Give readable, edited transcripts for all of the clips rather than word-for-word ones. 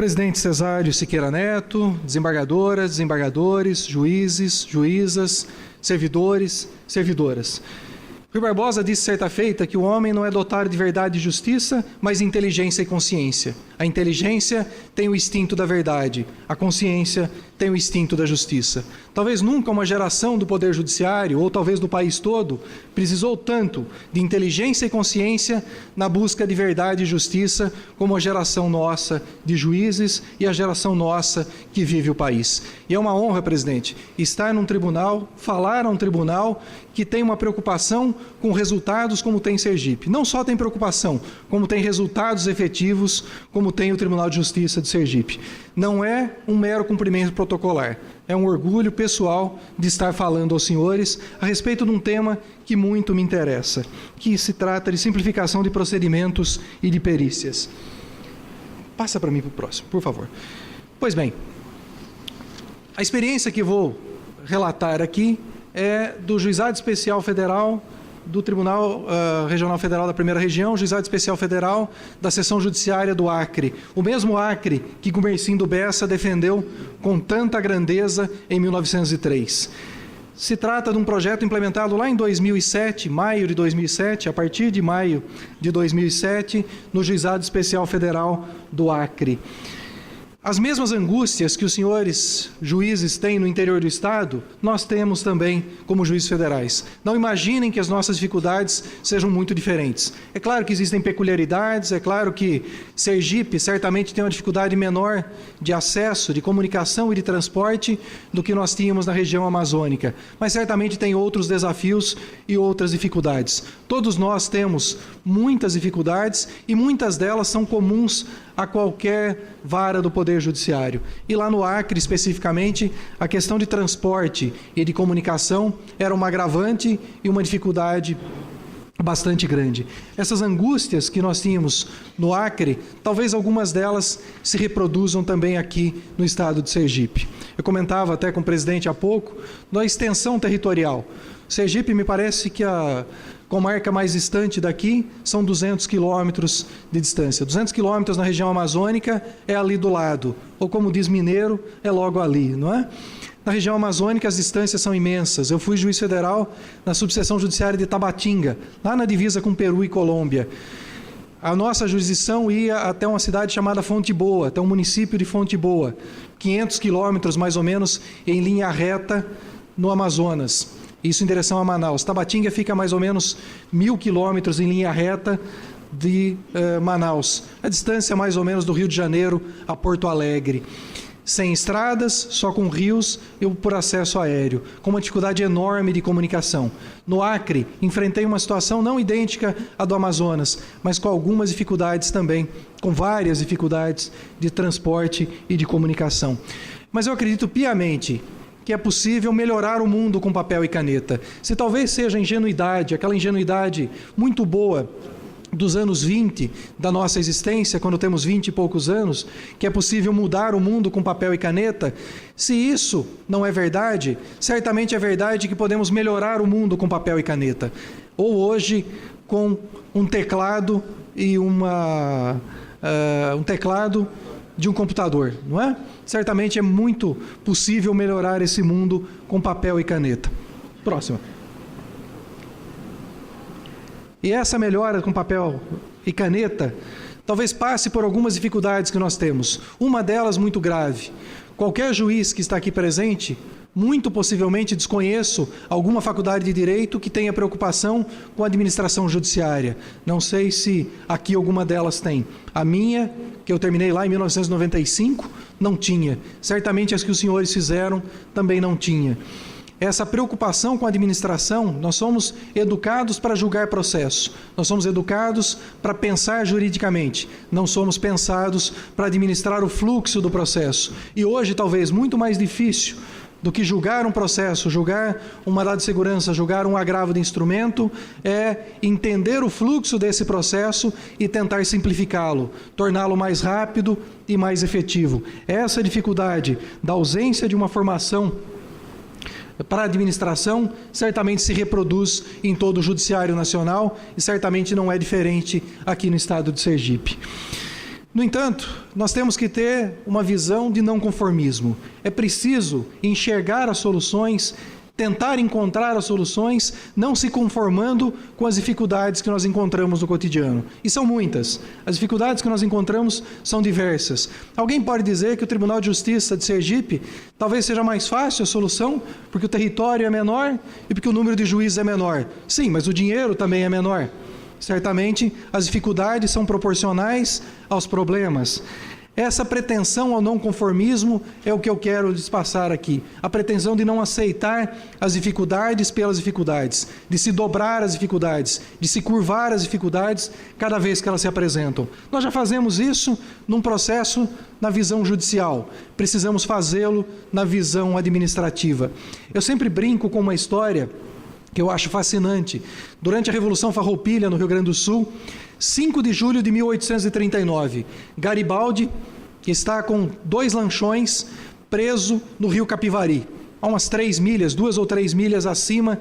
Presidente Cesário Siqueira Neto, desembargadoras, desembargadores, juízes, juízas, servidores, servidoras. Rui Barbosa disse certa feita que o homem não é dotado de verdade e justiça, mas de inteligência e consciência. A inteligência tem o instinto da verdade, a consciência tem o instinto da justiça. Talvez nunca uma geração do Poder Judiciário, ou talvez do país todo, precisou tanto de inteligência e consciência na busca de verdade e justiça como a geração nossa de juízes e a geração nossa que vive o país. E é uma honra, presidente, estar num tribunal, falar a um tribunal que tem uma preocupação com resultados como tem Sergipe. Não só tem preocupação, como tem resultados efetivos, como tem o Tribunal de Justiça de Sergipe. Não é um mero cumprimento protocolar, é um orgulho pessoal de estar falando aos senhores a respeito de um tema que muito me interessa, que se trata de simplificação de procedimentos e de perícias. Passa para mim para o próximo, por favor. Pois bem, a experiência que vou relatar aqui é do Juizado Especial Federal do Tribunal Regional Federal da Primeira Região, Juizado Especial Federal da Seção Judiciária do Acre. O mesmo Acre que Gumercindo Bessa defendeu com tanta grandeza em 1903. Se trata de um projeto implementado lá em 2007, maio de 2007, a partir de maio de 2007, no Juizado Especial Federal do Acre. As mesmas angústias que os senhores juízes têm no interior do Estado, nós temos também como juízes federais. Não imaginem que as nossas dificuldades sejam muito diferentes. É claro que existem peculiaridades, é claro que Sergipe certamente tem uma dificuldade menor de acesso, de comunicação e de transporte do que nós tínhamos na região amazônica, mas certamente tem outros desafios e outras dificuldades. Todos nós temos muitas dificuldades e muitas delas são comuns a qualquer vara do Poder Judiciário. E lá no Acre, especificamente, a questão de transporte e de comunicação era uma agravante e uma dificuldade bastante grande. Essas angústias que nós tínhamos no Acre, talvez algumas delas se reproduzam também aqui no estado de Sergipe. Eu comentava até com o presidente há pouco da extensão territorial. Sergipe, me parece que a comarca mais distante daqui são 200 quilômetros de distância. 200 quilômetros na região amazônica é ali do lado, ou como diz mineiro, é logo ali, não é? Na região amazônica as distâncias são imensas. Eu fui juiz federal na subseção judiciária de Tabatinga, lá na divisa com Peru e Colômbia. A nossa jurisdição ia até uma cidade chamada Fonte Boa, até um município de Fonte Boa, 500 quilômetros mais ou menos em linha reta no Amazonas. Isso em direção a Manaus. Tabatinga fica a mais ou menos 1.000 quilômetros em linha reta de Manaus. A distância mais ou menos do Rio de Janeiro a Porto Alegre. Sem estradas, só com rios e por acesso aéreo, com uma dificuldade enorme de comunicação. No Acre, enfrentei uma situação não idêntica à do Amazonas, mas com algumas dificuldades também, com várias dificuldades de transporte e de comunicação. Mas eu acredito piamente que é possível melhorar o mundo com papel e caneta. Se talvez seja a ingenuidade, aquela ingenuidade muito boa dos anos 20 da nossa existência, quando temos 20 e poucos anos, que é possível mudar o mundo com papel e caneta, se isso não é verdade, certamente é verdade que podemos melhorar o mundo com papel e caneta. Ou hoje, com um teclado e um teclado de um computador, não é? Certamente é muito possível melhorar esse mundo com papel e caneta. Próxima. E essa melhora com papel e caneta talvez passe por algumas dificuldades que nós temos. Uma delas muito grave. Qualquer juiz que está aqui presente, muito possivelmente desconheço alguma faculdade de direito que tenha preocupação com a administração judiciária. Não sei se aqui alguma delas tem. A minha, que eu terminei lá em 1995, não tinha. Certamente as que os senhores fizeram também não tinha. Essa preocupação com a administração, nós somos educados para julgar processo, nós somos educados para pensar juridicamente, não somos pensados para administrar o fluxo do processo. E hoje, talvez, muito mais difícil do que julgar um processo, julgar um mandado de segurança, julgar um agravo de instrumento, é entender o fluxo desse processo e tentar simplificá-lo, torná-lo mais rápido e mais efetivo. Essa dificuldade da ausência de uma formação para a administração certamente se reproduz em todo o Judiciário Nacional e certamente não é diferente aqui no estado de Sergipe. No entanto, nós temos que ter uma visão de não conformismo. É preciso enxergar as soluções, tentar encontrar as soluções, não se conformando com as dificuldades que nós encontramos no cotidiano. E são muitas. As dificuldades que nós encontramos são diversas. Alguém pode dizer que o Tribunal de Justiça de Sergipe talvez seja mais fácil a solução, porque o território é menor e porque o número de juízes é menor. Sim, mas o dinheiro também é menor. Certamente, as dificuldades são proporcionais aos problemas. Essa pretensão ao não conformismo é o que eu quero lhes passar aqui. A pretensão de não aceitar as dificuldades pelas dificuldades, de se dobrar às dificuldades, de se curvar às dificuldades cada vez que elas se apresentam. Nós já fazemos isso num processo na visão judicial. Precisamos fazê-lo na visão administrativa. Eu sempre brinco com uma história que eu acho fascinante. Durante a Revolução Farroupilha, no Rio Grande do Sul, 5 de julho de 1839, Garibaldi, que está com 2 lanchões, preso no rio Capivari, a umas 2 ou 3 milhas acima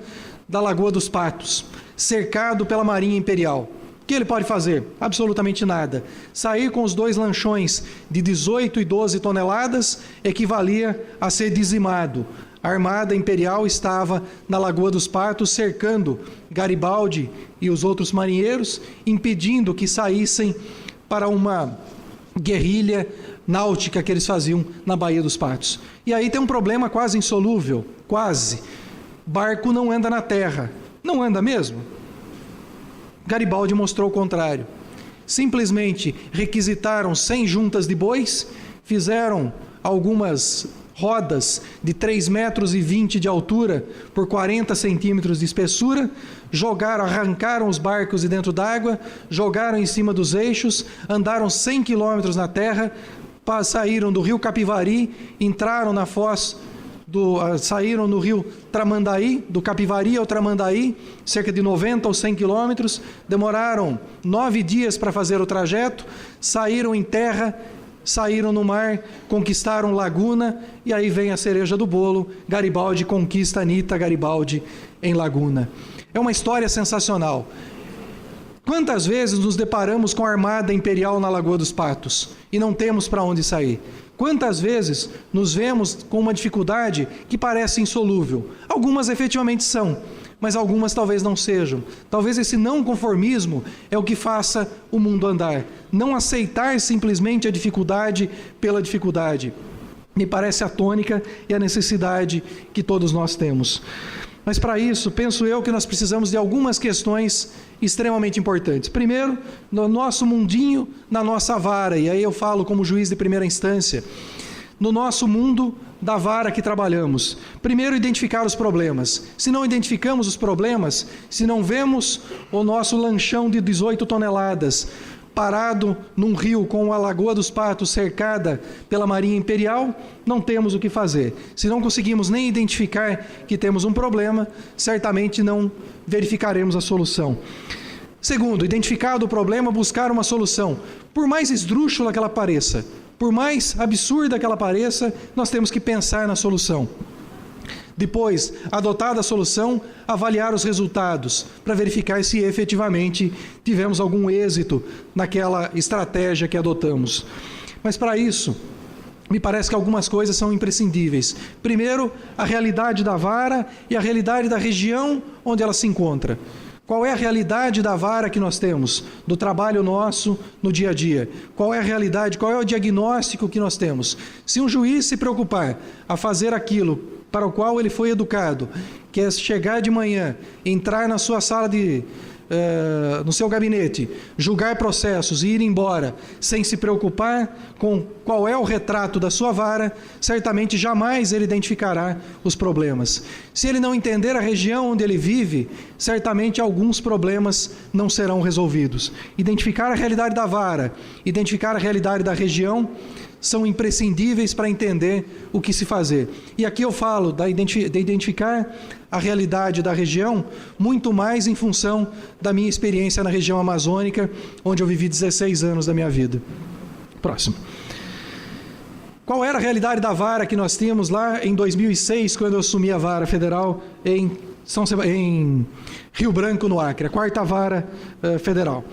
da Lagoa dos Patos, cercado pela Marinha Imperial. O que ele pode fazer? Absolutamente nada. Sair com os 2 lanchões de 18 e 12 toneladas equivalia a ser dizimado. A Armada Imperial estava na Lagoa dos Patos, cercando Garibaldi e os outros marinheiros, impedindo que saíssem para uma guerrilha náutica que eles faziam na Baía dos Patos. E aí tem um problema quase insolúvel, quase. Barco não anda na terra. Não anda mesmo? Garibaldi mostrou o contrário. Simplesmente requisitaram 100 juntas de bois, fizeram algumas rodas de 3,20 metros de altura por 40 centímetros de espessura, arrancaram os barcos de dentro d'água, jogaram em cima dos eixos, andaram 100 quilômetros na terra, saíram do rio Capivari, entraram na foz, saíram no rio Tramandaí, do Capivari ao Tramandaí, cerca de 90 ou 100 quilômetros, demoraram 9 dias para fazer o trajeto, saíram em terra, saíram no mar, conquistaram Laguna, e aí vem a cereja do bolo, Garibaldi conquista Anita Garibaldi em Laguna. É uma história sensacional. Quantas vezes nos deparamos com a Armada Imperial na Lagoa dos Patos e não temos para onde sair? Quantas vezes nos vemos com uma dificuldade que parece insolúvel? Algumas efetivamente são, mas algumas talvez não sejam. Talvez esse não conformismo é o que faça o mundo andar. Não aceitar simplesmente a dificuldade pela dificuldade. Me parece a tônica e a necessidade que todos nós temos. Mas para isso, penso eu que nós precisamos de algumas questões extremamente importantes. Primeiro, no nosso mundinho, na nossa vara, e aí eu falo como juiz de primeira instância, no nosso mundo da vara que trabalhamos. Primeiro, identificar os problemas. Se não identificamos os problemas, se não vemos o nosso lanchão de 18 toneladas parado num rio com a Lagoa dos Patos cercada pela Marinha Imperial, não temos o que fazer. Se não conseguimos nem identificar que temos um problema, certamente não verificaremos a solução. Segundo, identificado o problema, buscar uma solução. Por mais esdrúxula que ela pareça, por mais absurda que ela pareça, nós temos que pensar na solução. Depois, adotada a solução, avaliar os resultados, para verificar se efetivamente tivemos algum êxito naquela estratégia que adotamos. Mas para isso, me parece que algumas coisas são imprescindíveis. Primeiro, a realidade da vara e a realidade da região onde ela se encontra. Qual é a realidade da vara que nós temos, do trabalho nosso no dia a dia? Qual é a realidade, qual é o diagnóstico que nós temos? Se um juiz se preocupar a fazer aquilo para o qual ele foi educado, que é chegar de manhã, entrar na sua sala no seu gabinete, julgar processos e ir embora, sem se preocupar com qual é o retrato da sua vara, certamente jamais ele identificará os problemas. Se ele não entender a região onde ele vive, certamente alguns problemas não serão resolvidos. Identificar a realidade da vara, identificar a realidade da região, são imprescindíveis para entender o que se fazer. E aqui eu falo de identificar a realidade da região, muito mais em função da minha experiência na região amazônica, onde eu vivi 16 anos da minha vida. Próximo. Qual era a realidade da vara que nós tínhamos lá em 2006, quando eu assumi a vara federal em Rio Branco, no Acre, a 4ª vara federal?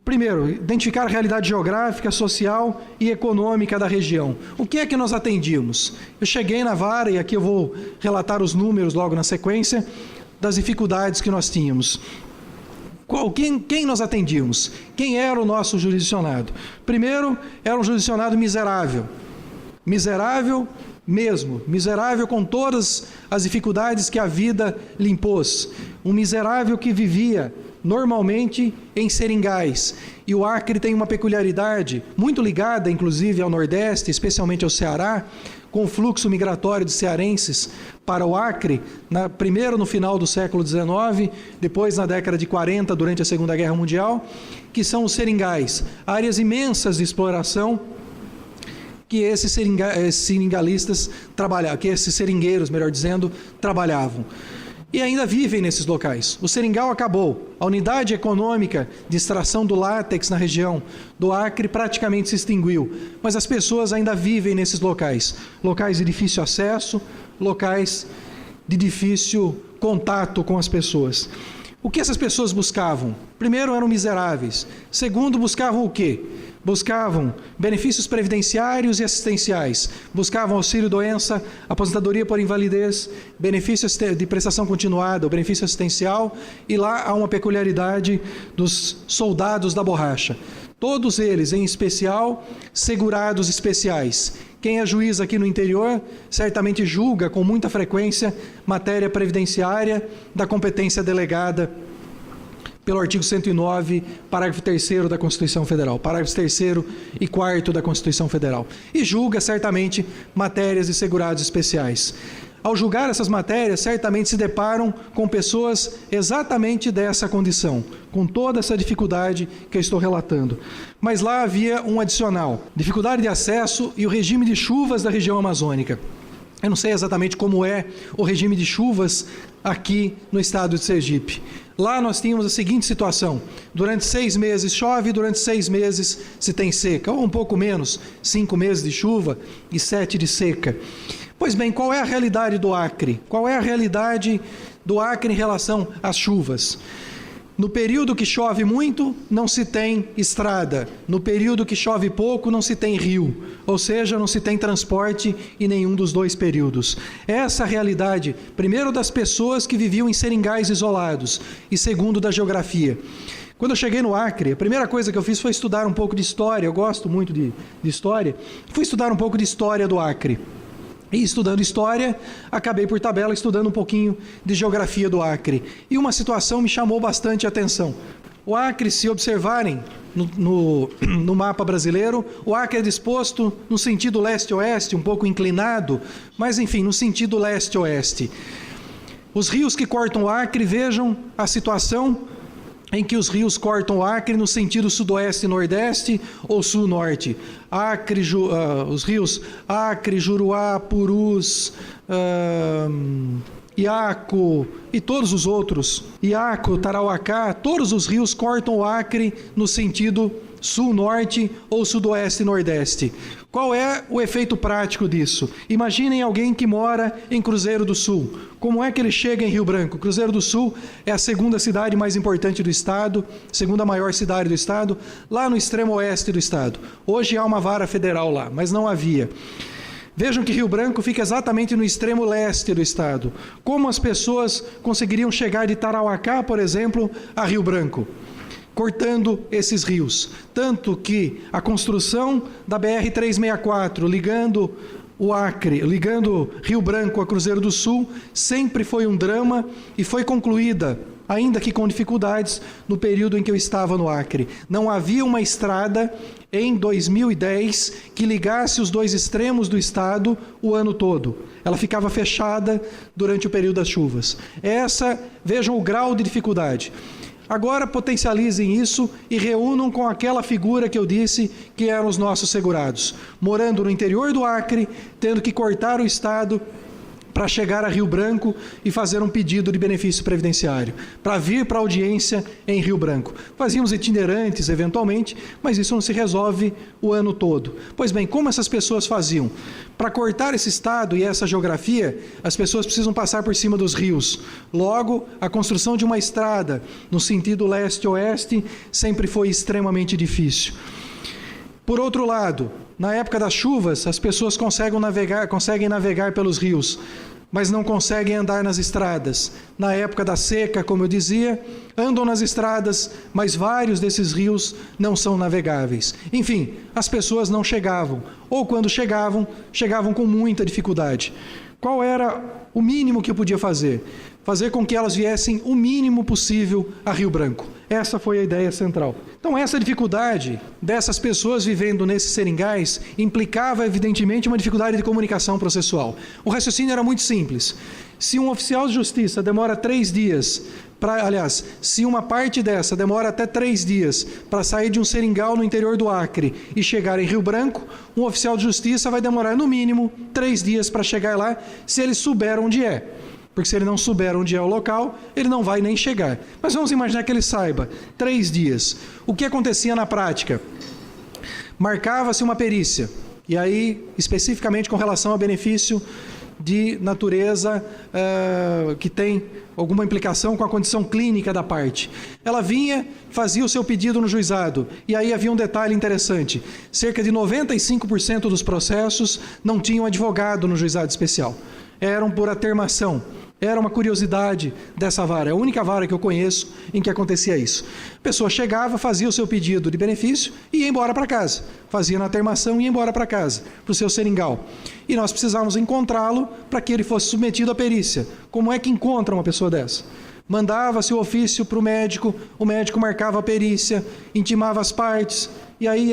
Primeiro, identificar a realidade geográfica, social e econômica da região. O que é que nós atendíamos? Eu cheguei na vara, e aqui eu vou relatar os números logo na sequência, das dificuldades que nós tínhamos. Quem nós atendíamos? Quem era o nosso jurisdicionado? Primeiro, era um jurisdicionado miserável. Miserável mesmo. Miserável com todas as dificuldades que a vida lhe impôs. Um miserável que vivia normalmente em seringais. E o Acre tem uma peculiaridade, muito ligada inclusive ao Nordeste, especialmente ao Ceará, com o fluxo migratório de cearenses para o Acre, primeiro no final do século XIX, depois na década de 40, durante a Segunda Guerra Mundial, que são os seringais, áreas imensas de exploração que esses seringalistas trabalhavam, que esses seringueiros, melhor dizendo, trabalhavam. E ainda vivem nesses locais. O seringal acabou. A unidade econômica de extração do látex na região do Acre praticamente se extinguiu. Mas as pessoas ainda vivem nesses locais. Locais de difícil acesso, locais de difícil contato com as pessoas. O que essas pessoas buscavam? Primeiro, eram miseráveis. Segundo, buscavam o quê? Buscavam benefícios previdenciários e assistenciais, buscavam auxílio-doença, aposentadoria por invalidez, benefícios de prestação continuada, o benefício assistencial, e lá há uma peculiaridade dos soldados da borracha. Todos eles, em especial, segurados especiais. Quem é juiz aqui no interior, certamente julga com muita frequência matéria previdenciária da competência delegada pelo artigo 109, parágrafo 3º da Constituição Federal, parágrafos 3º e 4º da Constituição Federal. E julga, certamente, matérias de segurados especiais. Ao julgar essas matérias, certamente se deparam com pessoas exatamente dessa condição, com toda essa dificuldade que eu estou relatando. Mas lá havia um adicional, dificuldade de acesso e o regime de chuvas da região amazônica. Eu não sei exatamente como é o regime de chuvas aqui no estado de Sergipe. Lá nós tínhamos a seguinte situação: durante 6 meses chove, durante 6 meses se tem seca, ou um pouco menos, 5 meses de chuva e 7 de seca. Pois bem, qual é a realidade do Acre? Qual é a realidade do Acre em relação às chuvas? No período que chove muito, não se tem estrada. No período que chove pouco, não se tem rio. Ou seja, não se tem transporte em nenhum dos dois períodos. Essa é a realidade, primeiro, das pessoas que viviam em seringais isolados, e segundo, da geografia. Quando eu cheguei no Acre, a primeira coisa que eu fiz foi estudar um pouco de história. Eu gosto muito de história. Fui estudar um pouco de história do Acre. E estudando história, acabei por tabela estudando um pouquinho de geografia do Acre. E uma situação me chamou bastante a atenção. O Acre, se observarem no mapa brasileiro, o Acre é disposto no sentido leste-oeste, um pouco inclinado, mas enfim, no sentido leste-oeste. Os rios que cortam o Acre, vejam a situação em que os rios cortam o Acre no sentido sudoeste e nordeste ou sul-norte. Os rios Acre, Juruá, Purus, Iaco e todos os outros, Iaco, Tarauacá, todos os rios cortam o Acre no sentido sul-norte ou sudoeste e nordeste. Qual é o efeito prático disso? Imaginem alguém que mora em Cruzeiro do Sul. Como é que ele chega em Rio Branco? Cruzeiro do Sul é a segunda cidade mais importante do estado, segunda maior cidade do estado, lá no extremo oeste do estado. Hoje há uma vara federal lá, mas não havia. Vejam que Rio Branco fica exatamente no extremo leste do estado. Como as pessoas conseguiriam chegar de Tarauacá, por exemplo, a Rio Branco? Cortando esses rios. Tanto que a construção da BR-364, ligando o Acre, ligando Rio Branco a Cruzeiro do Sul, sempre foi um drama e foi concluída, ainda que com dificuldades, no período em que eu estava no Acre. Não havia uma estrada em 2010 que ligasse os dois extremos do estado o ano todo. Ela ficava fechada durante o período das chuvas. Vejam o grau de dificuldade. Agora potencializem isso e reúnam com aquela figura que eu disse que eram os nossos segurados, morando no interior do Acre, tendo que cortar o estado para chegar a Rio Branco e fazer um pedido de benefício previdenciário, para vir para a audiência em Rio Branco. Fazíamos itinerantes, eventualmente, mas isso não se resolve o ano todo. Pois bem, como essas pessoas faziam? Para cortar esse estado e essa geografia, as pessoas precisam passar por cima dos rios. Logo, a construção de uma estrada no sentido leste-oeste sempre foi extremamente difícil. Por outro lado, na época das chuvas, as pessoas conseguem navegar pelos rios, mas não conseguem andar nas estradas. Na época da seca, como eu dizia, andam nas estradas, mas vários desses rios não são navegáveis. Enfim, as pessoas não chegavam, ou quando chegavam, chegavam com muita dificuldade. Qual era o mínimo que eu podia fazer? Fazer com que elas viessem o mínimo possível a Rio Branco. Essa foi a ideia central. Então, essa dificuldade dessas pessoas vivendo nesses seringais implicava, evidentemente, uma dificuldade de comunicação processual. O raciocínio era muito simples. Se um oficial de justiça demora 3 dias, se uma parte dessa demora até 3 dias para sair de um seringal no interior do Acre e chegar em Rio Branco, um oficial de justiça vai demorar, no mínimo, 3 dias para chegar lá, se ele souber onde é. Porque se ele não souber onde é o local, ele não vai nem chegar. Mas vamos imaginar que ele saiba, 3 dias. O que acontecia na prática? Marcava-se uma perícia, e aí, especificamente com relação ao benefício de natureza que tem alguma implicação com a condição clínica da parte. Ela vinha, fazia o seu pedido no juizado, e aí havia um detalhe interessante. Cerca de 95% dos processos não tinham advogado no juizado especial. Eram por atermação. Era uma curiosidade dessa vara. É a única vara que eu conheço em que acontecia isso. A pessoa chegava, fazia o seu pedido de benefício e ia embora para casa. Fazia na atermação e ia embora para casa, para o seu seringal. E nós precisávamos encontrá-lo para que ele fosse submetido à perícia. Como é que encontra uma pessoa dessa? Mandava-se o ofício para o médico marcava a perícia, intimava as partes, e aí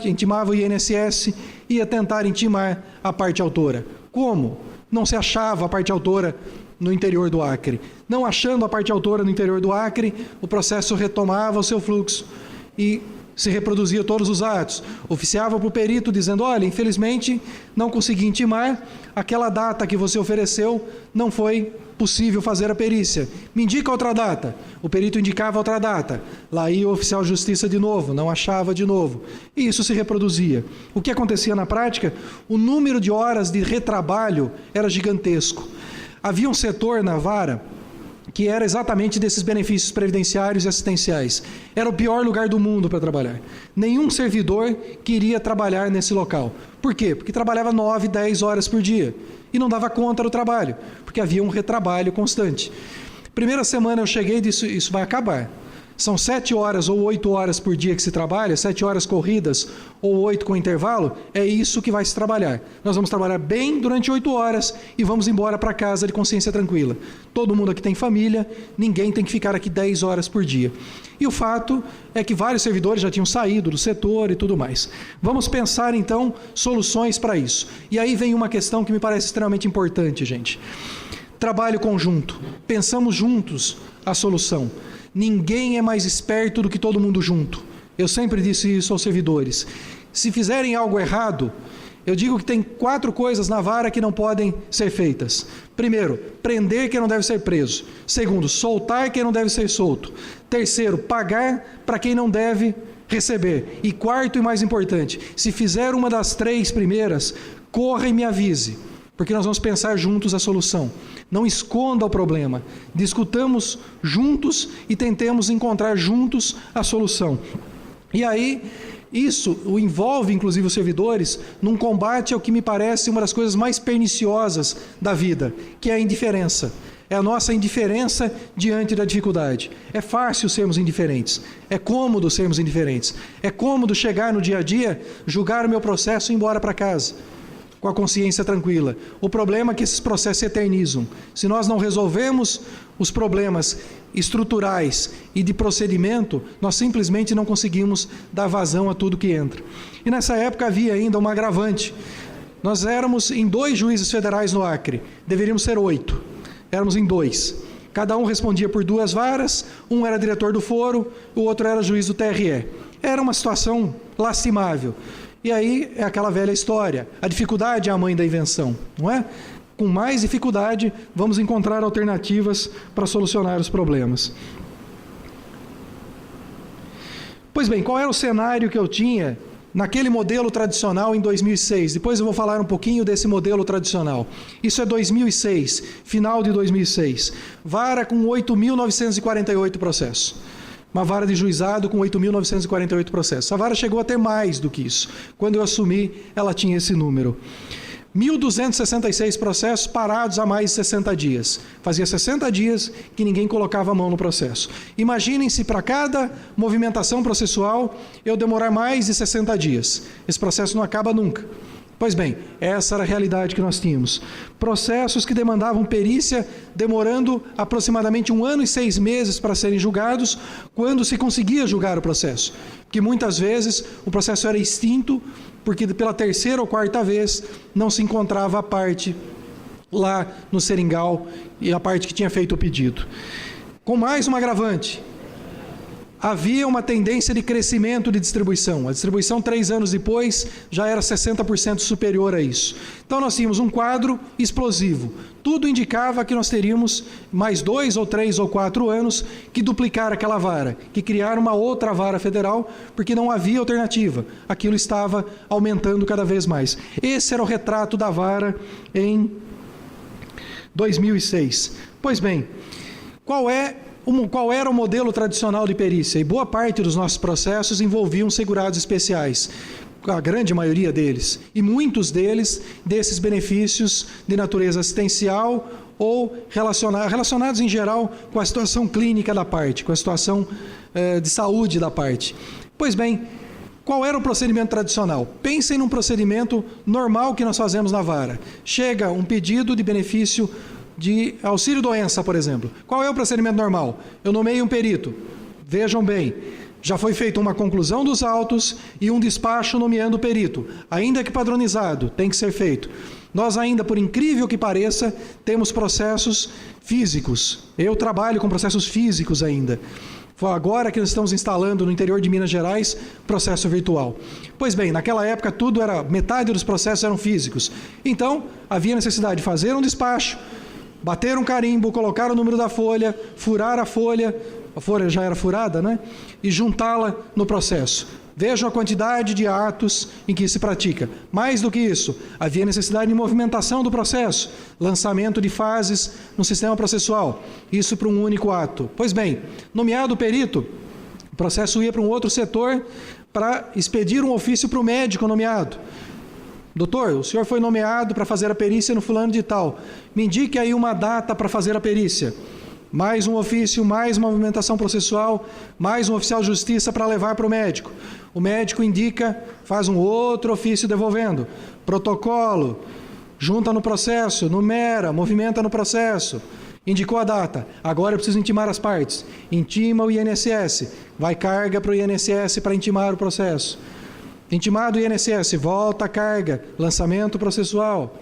intimava o INSS, ia tentar intimar a parte autora. Como? Não se achava a parte autora no interior do Acre. Não achando a parte autora no interior do Acre, o processo retomava o seu fluxo e se reproduzia todos os atos. Oficiava para o perito dizendo, olha, infelizmente não consegui intimar, aquela data que você ofereceu não foi possível fazer a perícia. Me indica outra data. O perito indicava outra data. Lá ia o oficial de justiça de novo, não achava de novo. E isso se reproduzia. O que acontecia na prática? O número de horas de retrabalho era gigantesco. Havia um setor na vara que era exatamente desses benefícios previdenciários e assistenciais. Era o pior lugar do mundo para trabalhar. Nenhum servidor queria trabalhar nesse local. Por quê? Porque trabalhava 9, 10 horas por dia e não dava conta do trabalho, porque havia um retrabalho constante. Primeira semana eu cheguei e disse, isso vai acabar. São 7 horas ou 8 horas por dia que se trabalha, 7 horas corridas ou 8 com intervalo, é isso que vai se trabalhar. Nós vamos trabalhar bem durante 8 horas e vamos embora para casa de consciência tranquila. Todo mundo aqui tem família, ninguém tem que ficar aqui 10 horas por dia. E o fato é que vários servidores já tinham saído do setor e tudo mais. Vamos pensar então soluções para isso. E aí vem uma questão que me parece extremamente importante, gente. Trabalho conjunto. Pensamos juntos a solução. Ninguém é mais esperto do que todo mundo junto. Eu sempre disse isso aos servidores. Se fizerem algo errado, eu digo que tem 4 coisas na vara que não podem ser feitas. Primeiro, prender quem não deve ser preso. Segundo, soltar quem não deve ser solto. Terceiro, pagar para quem não deve receber. E quarto e mais importante, se fizer uma das 3 primeiras, corra e me avise, porque nós vamos pensar juntos a solução. Não esconda o problema. Discutamos juntos e tentemos encontrar juntos a solução. E aí, isso envolve, inclusive, os servidores num combate ao que me parece uma das coisas mais perniciosas da vida, que é a indiferença. É a nossa indiferença diante da dificuldade. É fácil sermos indiferentes. É cômodo sermos indiferentes. É cômodo chegar no dia a dia, julgar o meu processo e ir embora para casa com a consciência tranquila. O problema é que esses processos se eternizam. Se nós não resolvemos os problemas estruturais e de procedimento, nós simplesmente não conseguimos dar vazão a tudo que entra. E nessa época havia ainda uma agravante. Nós éramos em 2 juízes federais no Acre, deveríamos ser 8. Éramos em 2. Cada um respondia por 2 varas, um era diretor do foro, o outro era juiz do TRE. Era uma situação lastimável. E aí é aquela velha história, a dificuldade é a mãe da invenção, não é? com mais dificuldade, vamos encontrar alternativas para solucionar os problemas. Pois bem, qual era o cenário que eu tinha naquele modelo tradicional em 2006? Depois eu vou falar um pouquinho desse modelo tradicional. Isso é 2006, final de 2006. Vara com 8.948 processos. Uma vara de juizado com 8.948 processos. A vara chegou a ter mais do que isso. Quando eu assumi, ela tinha esse número. 1.266 processos parados há mais de 60 dias. Fazia 60 dias que ninguém colocava a mão no processo. Imaginem se para cada movimentação processual eu demorar mais de 60 dias. Esse processo não acaba nunca. Pois bem, essa era a realidade que nós tínhamos. Processos que demandavam perícia, demorando aproximadamente 1 ano e 6 meses para serem julgados, quando se conseguia julgar o processo. Porque muitas vezes o processo era extinto, porque pela 3ª ou 4ª vez não se encontrava a parte lá no seringal e a parte que tinha feito o pedido. Com mais um agravante, havia uma tendência de crescimento de distribuição. A distribuição 3 anos depois já era 60% superior a isso. Então nós tínhamos um quadro explosivo. Tudo indicava que nós teríamos mais 2 ou 3 ou 4 anos que duplicar aquela vara, que criar uma outra vara federal, porque não havia alternativa. Aquilo estava aumentando cada vez mais. Esse era o retrato da vara em 2006. Pois bem, qual era o modelo tradicional de perícia? E boa parte dos nossos processos envolviam segurados especiais, a grande maioria deles, e muitos desses benefícios de natureza assistencial ou relacionados em geral com a situação clínica da parte, com a situação de saúde da parte. Pois bem, qual era o procedimento tradicional? Pensem num procedimento normal que nós fazemos na vara. Chega um pedido de benefício de auxílio-doença, por exemplo. Qual é o procedimento normal? Eu nomeio um perito. Vejam bem, já foi feita uma conclusão dos autos e um despacho nomeando o perito. Ainda que padronizado, tem que ser feito. Nós ainda, por incrível que pareça, temos processos físicos. Eu trabalho com processos físicos ainda. Agora que nós estamos instalando no interior de Minas Gerais, processo virtual. Pois bem, naquela época metade dos processos eram físicos. Então, havia necessidade de fazer um despacho, bater um carimbo, colocar o número da folha, furar a folha já era furada, né? E juntá-la no processo. Vejam a quantidade de atos em que se pratica. Mais do que isso, havia necessidade de movimentação do processo, lançamento de fases no sistema processual, isso para um único ato. Pois bem, nomeado o perito, o processo ia para um outro setor para expedir um ofício para o médico nomeado. Doutor, o senhor foi nomeado para fazer a perícia no fulano de tal. Me indique aí uma data para fazer a perícia. Mais um ofício, mais uma movimentação processual, mais um oficial de justiça para levar para o médico. O médico indica, faz um outro ofício devolvendo. Protocolo, junta no processo, numera, movimenta no processo. Indicou a data. Agora eu preciso intimar as partes. Intima o INSS. Vai carga para o INSS para intimar o processo. Intimado o INSS, volta a carga, lançamento processual.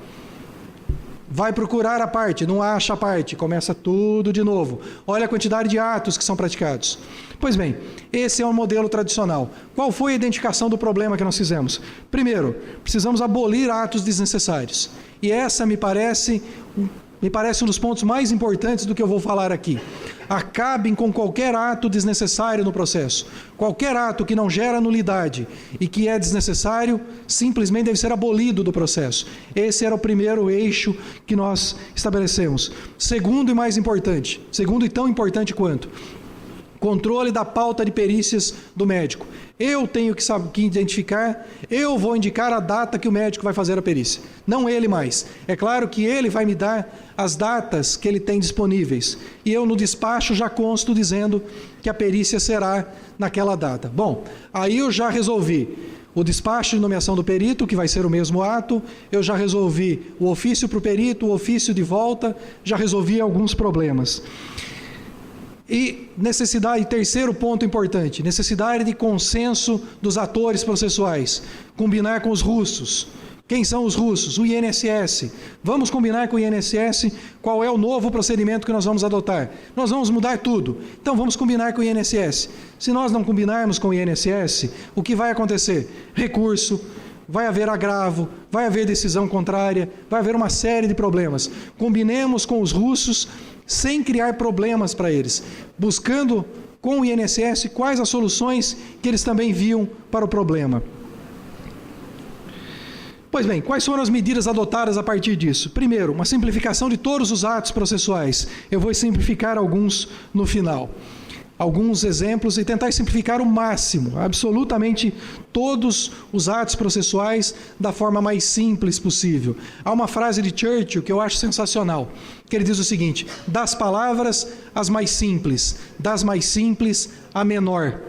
Vai procurar a parte, não acha a parte, começa tudo de novo. Olha a quantidade de atos que são praticados. Pois bem, esse é o modelo tradicional. Qual foi a identificação do problema que nós fizemos? Primeiro, precisamos abolir atos desnecessários. E essa me parece um dos pontos mais importantes do que eu vou falar aqui. Acabem com qualquer ato desnecessário no processo. Qualquer ato que não gera nulidade e que é desnecessário, simplesmente deve ser abolido do processo. Esse era o primeiro eixo que nós estabelecemos. Segundo e mais importante, segundo e tão importante quanto, controle da pauta de perícias do médico. Eu tenho que identificar, eu vou indicar a data que o médico vai fazer a perícia, não ele mais. É claro que ele vai me dar as datas que ele tem disponíveis, e eu no despacho já consto dizendo que a perícia será naquela data. Bom, aí eu já resolvi o despacho de nomeação do perito, que vai ser o mesmo ato, eu já resolvi o ofício para o perito, o ofício de volta, já resolvi alguns problemas. E necessidade, terceiro ponto importante, necessidade de consenso dos atores processuais. Combinar com os russos. Quem são os russos? O INSS. Vamos combinar com o INSS qual é o novo procedimento que nós vamos adotar. Nós vamos mudar tudo. Então vamos combinar com o INSS. Se nós não combinarmos com o INSS, o que vai acontecer? Recurso, vai haver agravo, vai haver decisão contrária, vai haver uma série de problemas. Combinemos com os russos sem criar problemas para eles, buscando com o INSS quais as soluções que eles também viam para o problema. Pois bem, quais foram as medidas adotadas a partir disso? Primeiro, uma simplificação de todos os atos processuais. Eu vou simplificar alguns no final. Alguns exemplos e tentar simplificar o máximo, absolutamente todos os atos processuais da forma mais simples possível. Há uma frase de Churchill que eu acho sensacional, que ele diz o seguinte: das palavras as mais simples, das mais simples a menor.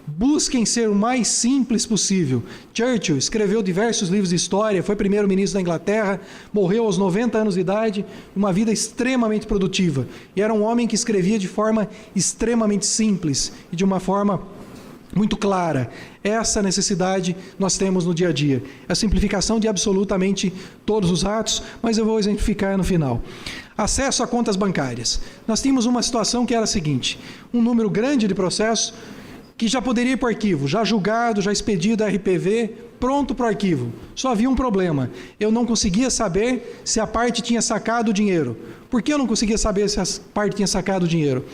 Busquem ser o mais simples possível. Churchill escreveu diversos livros de história, foi primeiro-ministro da Inglaterra, morreu aos 90 anos de idade, uma vida extremamente produtiva. E era um homem que escrevia de forma extremamente simples e de uma forma muito clara. Essa necessidade nós temos no dia a dia. A simplificação de absolutamente todos os atos, mas eu vou exemplificar no final. Acesso a contas bancárias. Nós tínhamos uma situação que era a seguinte: um número grande de processos que já poderia ir para o arquivo, já julgado, já expedido a RPV, pronto para o arquivo. Só havia um problema: eu não conseguia saber se a parte tinha sacado o dinheiro. Por que eu não conseguia saber se a parte tinha sacado o dinheiro?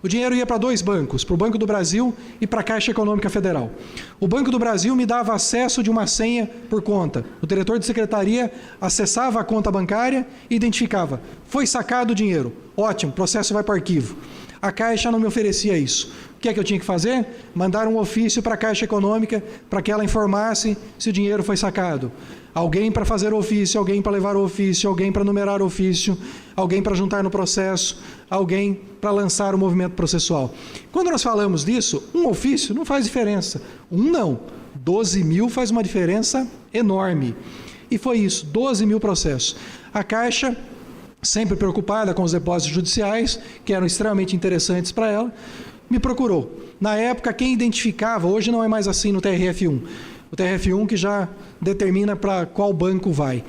O dinheiro ia para dois bancos, para o Banco do Brasil e para a Caixa Econômica Federal. O Banco do Brasil me dava acesso de uma senha por conta. O diretor de secretaria acessava a conta bancária e identificava: foi sacado o dinheiro. Ótimo, o processo vai para o arquivo. A Caixa não me oferecia isso. O que é que eu tinha que fazer? Mandar um ofício para a Caixa Econômica para que ela informasse se o dinheiro foi sacado. Alguém para fazer o ofício, alguém para levar o ofício, alguém para numerar o ofício, alguém para juntar no processo, alguém para lançar o movimento processual. Quando nós falamos disso, um ofício não faz diferença. Um não. 12 mil faz uma diferença enorme. E foi isso, 12 mil processos. A Caixa, sempre preocupada com os depósitos judiciais, que eram extremamente interessantes para ela, me procurou. Na época, quem identificava, hoje não é mais assim no TRF1, o TRF1 que já determina para qual banco vai.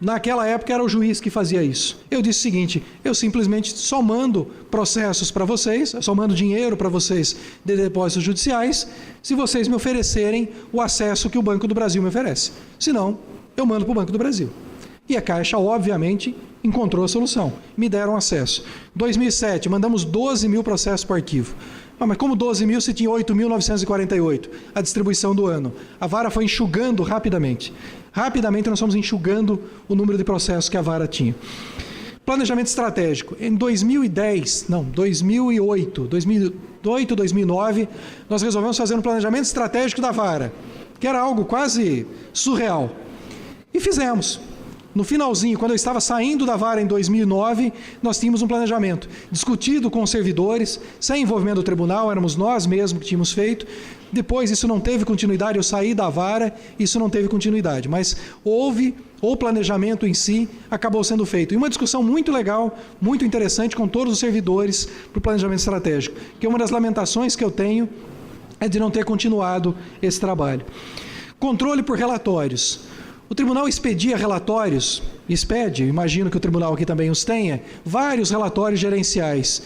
Naquela época era o juiz que fazia isso. Eu disse o seguinte: eu simplesmente só mando processos para vocês, só mando dinheiro para vocês de depósitos judiciais, se vocês me oferecerem o acesso que o Banco do Brasil me oferece. Senão, eu mando para o Banco do Brasil. E a Caixa, obviamente, encontrou a solução. Me deram acesso. 2007, mandamos 12 mil processos para o arquivo. Mas como 12 mil se tinha 8.948, a distribuição do ano? A vara foi enxugando rapidamente. Rapidamente nós fomos enxugando o número de processos que a vara tinha. Planejamento estratégico. Em 2008, 2009, nós resolvemos fazer um planejamento estratégico da vara, que era algo quase surreal. E fizemos. No finalzinho, quando eu estava saindo da vara em 2009, nós tínhamos um planejamento discutido com os servidores, sem envolvimento do tribunal, éramos nós mesmos que tínhamos feito. Depois isso não teve continuidade, eu saí da vara, isso não teve continuidade, mas houve, o planejamento em si acabou sendo feito. E uma discussão muito legal, muito interessante com todos os servidores para o planejamento estratégico, que uma das lamentações que eu tenho é de não ter continuado esse trabalho. Controle por relatórios. O tribunal expedia relatórios, imagino que o tribunal aqui também os tenha, vários relatórios gerenciais.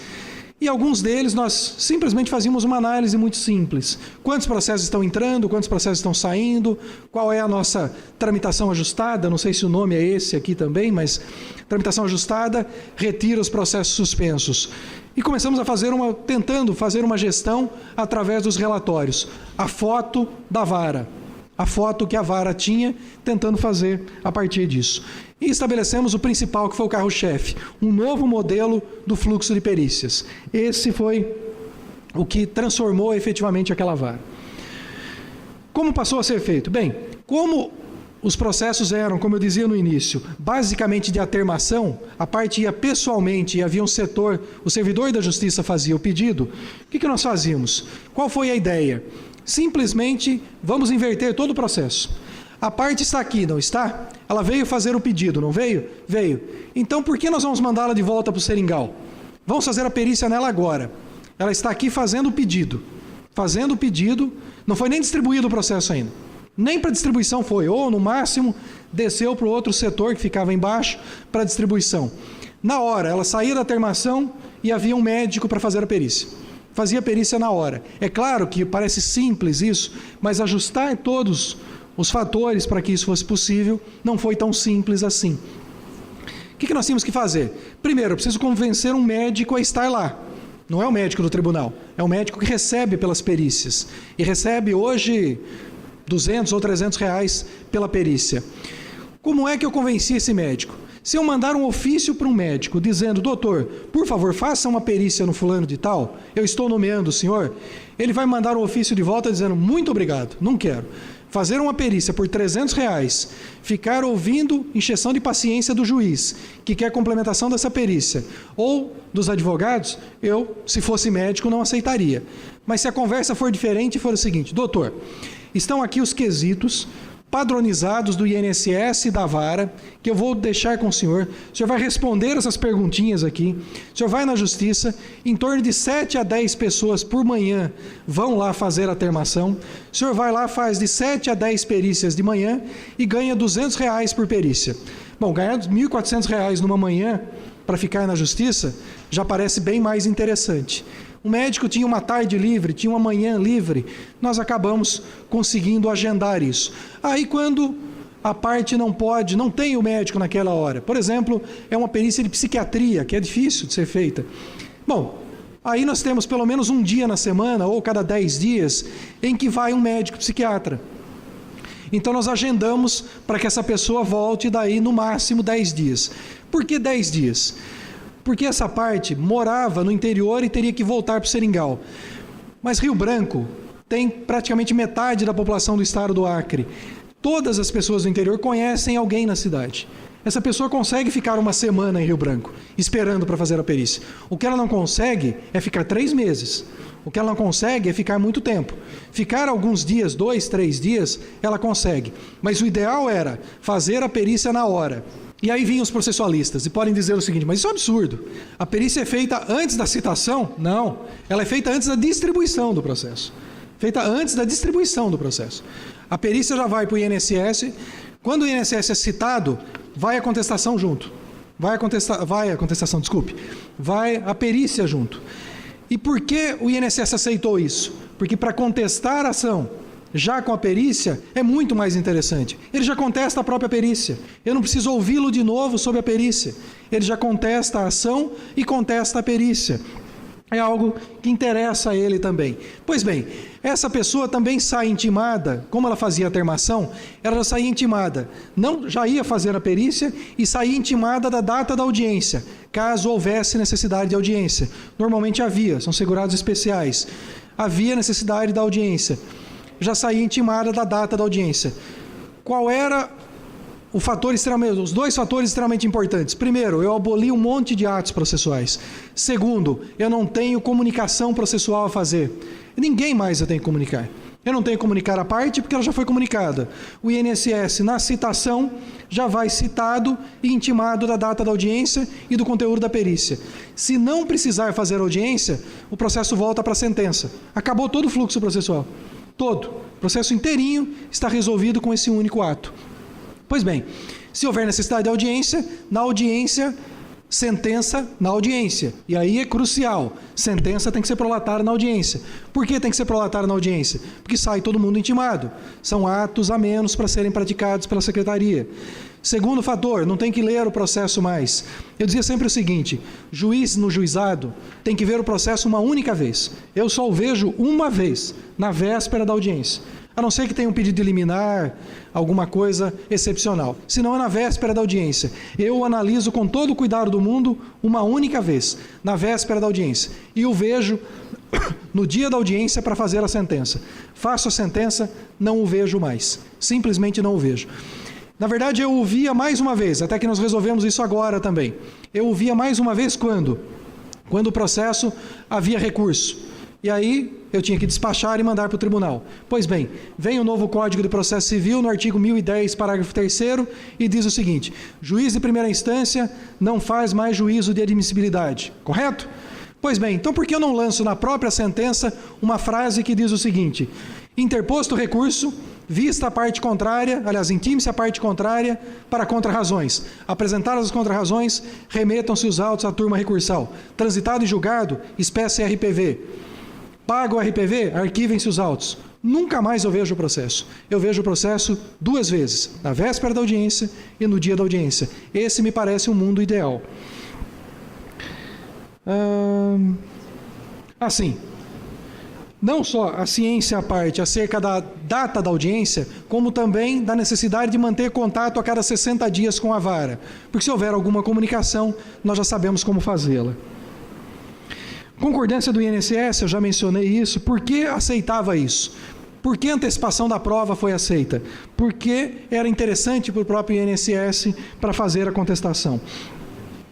E alguns deles nós simplesmente fazíamos uma análise muito simples. Quantos processos estão entrando, quantos processos estão saindo, qual é a nossa tramitação ajustada, não sei se o nome é esse aqui também, mas tramitação ajustada retira os processos suspensos. E começamos a tentando fazer uma gestão através dos relatórios. A foto da vara. A foto que a vara tinha, tentando fazer a partir disso. E estabelecemos o principal, que foi o carro-chefe, um novo modelo do fluxo de perícias. Esse foi o que transformou efetivamente aquela vara. Como passou a ser feito? Bem, como os processos eram, como eu dizia no início, basicamente de atermação, a parte ia pessoalmente e havia um setor, o servidor da justiça fazia o pedido, o que nós fazíamos? Qual foi a ideia? Simplesmente vamos inverter todo o processo. A parte está aqui, não está? Ela veio fazer o pedido, não veio? Veio. Então por que nós vamos mandá-la de volta para o seringal? Vamos fazer a perícia nela agora. Ela está aqui fazendo o pedido. Fazendo o pedido, não foi nem distribuído o processo ainda. Nem para distribuição foi, ou no máximo desceu para o outro setor que ficava embaixo para distribuição. Na hora, ela saía da termação e havia um médico para fazer a perícia. Fazia a perícia na hora. É claro que parece simples isso, mas ajustar todos os fatores para que isso fosse possível, não foi tão simples assim. O que nós tínhamos que fazer? Primeiro, eu preciso convencer um médico a estar lá. Não é o médico do tribunal, é o médico que recebe pelas perícias. E recebe hoje 200 ou 300 reais pela perícia. Como é que eu convenci esse médico? Se eu mandar um ofício para um médico dizendo, doutor, por favor, faça uma perícia no fulano de tal, eu estou nomeando o senhor, ele vai mandar um ofício de volta dizendo, muito obrigado, não quero. Fazer uma perícia por 300 reais, ficar ouvindo encheção de paciência do juiz, que quer complementação dessa perícia, ou dos advogados, eu, se fosse médico, não aceitaria. Mas se a conversa for diferente, for o seguinte, doutor, estão aqui os quesitos padronizados do INSS e da vara, que eu vou deixar com o senhor vai responder essas perguntinhas aqui, o senhor vai na justiça, em torno de 7 a 10 pessoas por manhã vão lá fazer a termação, o senhor vai lá, faz de 7 a 10 perícias de manhã e ganha 200 reais por perícia. Bom, ganhar 1.400 reais numa manhã para ficar na justiça já parece bem mais interessante. O médico tinha uma tarde livre, tinha uma manhã livre, nós acabamos conseguindo agendar isso. Aí quando a parte não pode, não tem o médico naquela hora, por exemplo, é uma perícia de psiquiatria, que é difícil de ser feita. Bom, aí nós temos pelo menos um dia na semana, ou cada 10 dias, em que vai um médico psiquiatra. Então nós agendamos para que essa pessoa volte daí no máximo 10 dias. Por que 10 dias? Porque essa parte morava no interior e teria que voltar para o Seringal. Mas Rio Branco tem praticamente metade da população do estado do Acre. Todas as pessoas do interior conhecem alguém na cidade. Essa pessoa consegue ficar uma semana em Rio Branco, esperando para fazer a perícia. O que ela não consegue é ficar 3 meses. O que ela não consegue é ficar muito tempo. Ficar alguns dias, 2, 3 dias, ela consegue. Mas o ideal era fazer a perícia na hora. E aí vinham os processualistas e podem dizer o seguinte, mas isso é um absurdo. A perícia é feita antes da citação? Não. Ela é feita antes da distribuição do processo. Feita antes da distribuição do processo. A perícia já vai para o INSS. Quando o INSS é citado, vai a contestação junto. Vai a perícia junto. E por que o INSS aceitou isso? Porque para contestar a ação, já com a perícia, é muito mais interessante. Ele já contesta a própria perícia. Eu não preciso ouvi-lo de novo sobre a perícia. Ele já contesta a ação e contesta a perícia. É algo que interessa a ele também. Pois bem, essa pessoa também sai intimada, como ela fazia a termação, ela já saía intimada. Não, já ia fazer a perícia e saía intimada da data da audiência, caso houvesse necessidade de audiência. Normalmente havia, são segurados especiais. Havia necessidade da audiência. Já saía intimada da data da audiência. Qual era os 2 fatores extremamente importantes? Primeiro, eu aboli um monte de atos processuais. Segundo, eu não tenho comunicação processual a fazer. Ninguém mais eu tenho que comunicar. Eu não tenho que comunicar a parte porque ela já foi comunicada. O INSS, na citação, já vai citado e intimado da data da audiência e do conteúdo da perícia. Se não precisar fazer audiência, o processo volta para a sentença. Acabou todo o fluxo processual. Todo. O processo inteirinho está resolvido com esse único ato. Pois bem, se houver necessidade de audiência, na audiência, sentença na audiência. E aí é crucial, sentença tem que ser prolatária na audiência. Por que tem que ser prolatária na audiência? Porque sai todo mundo intimado. São atos a menos para serem praticados pela secretaria. Segundo fator, não tem que ler o processo mais. Eu dizia sempre o seguinte, juiz no juizado tem que ver o processo uma única vez. Eu só o vejo uma vez, na véspera da audiência. A não ser que tenha um pedido de liminar, alguma coisa excepcional. Se não é na véspera da audiência. Eu analiso com todo o cuidado do mundo uma única vez, na véspera da audiência. E o vejo no dia da audiência para fazer a sentença. Faço a sentença, não o vejo mais. Simplesmente não o vejo. Na verdade, eu o via mais uma vez, até que nós resolvemos isso agora também. Eu o via mais uma vez quando? Quando o processo havia recurso. E aí eu tinha que despachar e mandar para o tribunal. Pois bem, vem o novo Código de Processo Civil, no artigo 1010, parágrafo 3º, e diz o seguinte, juiz de primeira instância não faz mais juízo de admissibilidade. Correto? Pois bem, então por que eu não lanço na própria sentença uma frase que diz o seguinte, interposto o recurso, vista a parte contrária, aliás, intime-se a parte contrária para contrarrazões. Apresentadas as contrarrazões, remetam-se os autos à turma recursal. Transitado e julgado, espécie RPV. Paga o RPV, arquivem-se os autos. Nunca mais eu vejo o processo. Eu vejo o processo 2 vezes, na véspera da audiência e no dia da audiência. Esse me parece um mundo ideal. Assim, não só a ciência à parte acerca da data da audiência, como também da necessidade de manter contato a cada 60 dias com a vara. Porque se houver alguma comunicação, nós já sabemos como fazê-la. Concordância do INSS, eu já mencionei isso. Por que aceitava isso? Por que a antecipação da prova foi aceita? Porque era interessante para o próprio INSS para fazer a contestação.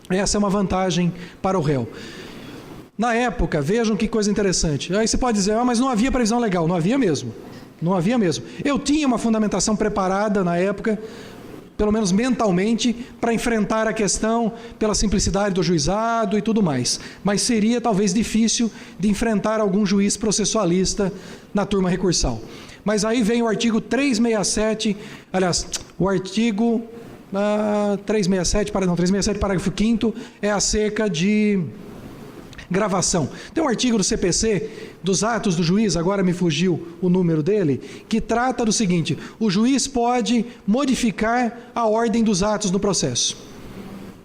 Essa é uma vantagem para o réu. Na época, vejam que coisa interessante. Aí você pode dizer, mas não havia previsão legal. Não havia mesmo. Não havia mesmo. Eu tinha uma fundamentação preparada na época, pelo menos mentalmente, para enfrentar a questão pela simplicidade do juizado e tudo mais. Mas seria talvez difícil de enfrentar algum juiz processualista na turma recursal. Mas aí vem o artigo 367, aliás, o artigo 367, parágrafo 5º, é acerca de gravação. Tem um artigo do CPC, dos atos do juiz, agora me fugiu o número dele, que trata do seguinte: o juiz pode modificar a ordem dos atos no processo.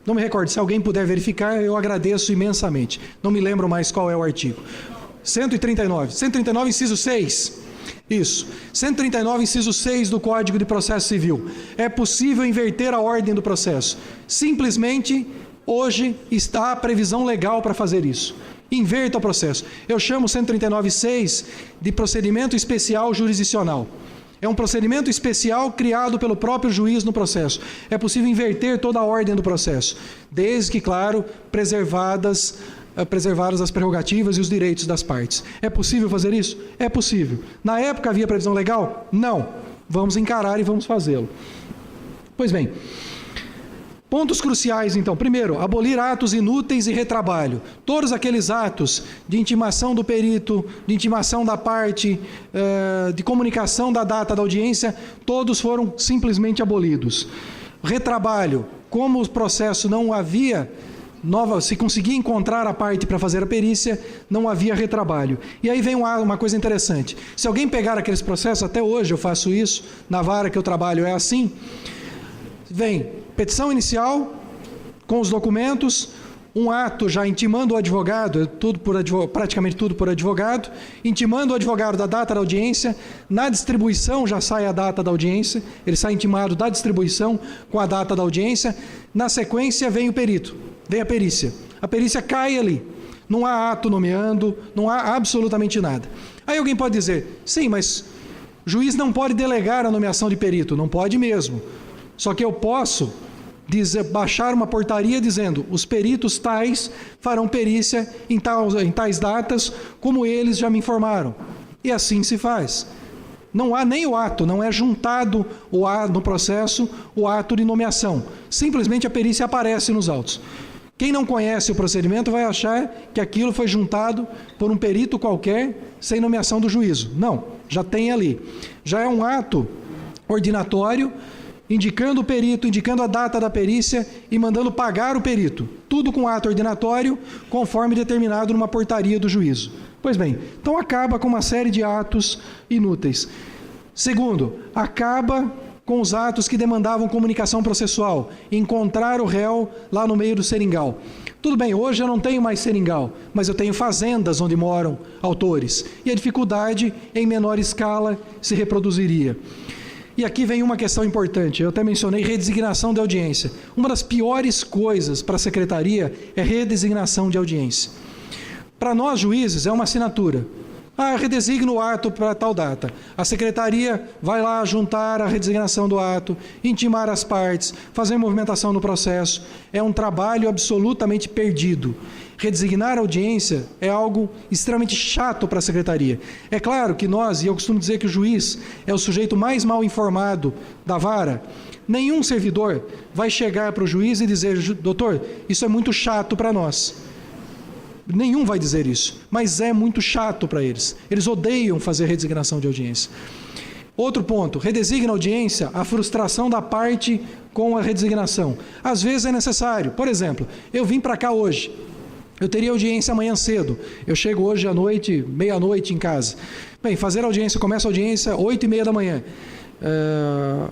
Não me recordo, se alguém puder verificar, eu agradeço imensamente. Não me lembro mais qual é o artigo. 139, inciso 6. Isso. 139, inciso 6 do Código de Processo Civil. É possível inverter a ordem do processo. Simplesmente, hoje está a previsão legal para fazer isso. Inverta o processo. Eu chamo 139.6 de procedimento especial jurisdicional. É um procedimento especial criado pelo próprio juiz no processo. É possível inverter toda a ordem do processo, desde que, claro, preservadas as prerrogativas e os direitos das partes. É possível fazer isso? É possível. Na época havia previsão legal? Não. Vamos encarar e vamos fazê-lo. Pois bem, pontos cruciais, então. Primeiro, abolir atos inúteis e retrabalho. Todos aqueles atos de intimação do perito, de intimação da parte, de comunicação da data da audiência, todos foram simplesmente abolidos. Retrabalho. Como o processo não havia se conseguia encontrar a parte para fazer a perícia, não havia retrabalho. E aí vem uma coisa interessante. Se alguém pegar aqueles processos, até hoje eu faço isso, na vara que eu trabalho é assim, vem petição inicial, com os documentos, um ato já intimando o advogado, praticamente tudo por advogado, intimando o advogado da data da audiência, na distribuição já sai a data da audiência, ele sai intimado da distribuição com a data da audiência, na sequência vem o perito, vem a perícia cai ali, não há ato nomeando, não há absolutamente nada. Aí alguém pode dizer, sim, mas o juiz não pode delegar a nomeação de perito, não pode mesmo, só que eu posso baixar uma portaria dizendo os peritos tais farão perícia em tais datas, como eles já me informaram. E assim se faz. Não há nem o ato, não é juntado no processo o ato de nomeação. Simplesmente a perícia aparece nos autos. Quem não conhece o procedimento vai achar que aquilo foi juntado por um perito qualquer sem nomeação do juízo. Não, já tem ali. Já é um ato ordinatório, indicando o perito, indicando a data da perícia e mandando pagar o perito. Tudo com ato ordinatório, conforme determinado numa portaria do juízo. Pois bem, então acaba com uma série de atos inúteis. Segundo, acaba com os atos que demandavam comunicação processual, encontrar o réu lá no meio do seringal. Tudo bem, hoje eu não tenho mais seringal, mas eu tenho fazendas onde moram autores, e a dificuldade em menor escala se reproduziria. E aqui vem uma questão importante, eu até mencionei redesignação de audiência. Uma das piores coisas para a secretaria é redesignação de audiência. Para nós, juízes, é uma assinatura. Redesigna o ato para tal data. A secretaria vai lá juntar a redesignação do ato, intimar as partes, fazer movimentação no processo. É um trabalho absolutamente perdido. Redesignar a audiência é algo extremamente chato para a secretaria. É claro que nós, e eu costumo dizer que o juiz é o sujeito mais mal informado da vara, nenhum servidor vai chegar para o juiz e dizer, doutor, isso é muito chato para nós. Nenhum vai dizer isso, mas é muito chato para eles. Eles odeiam fazer redesignação de audiência. Outro ponto, redesigna a audiência, a frustração da parte com a redesignação. Às vezes é necessário. Por exemplo, eu vim para cá hoje. Eu teria audiência amanhã cedo. Eu chego hoje à noite, meia-noite em casa. Bem, fazer audiência, começa a audiência 8h30 da manhã.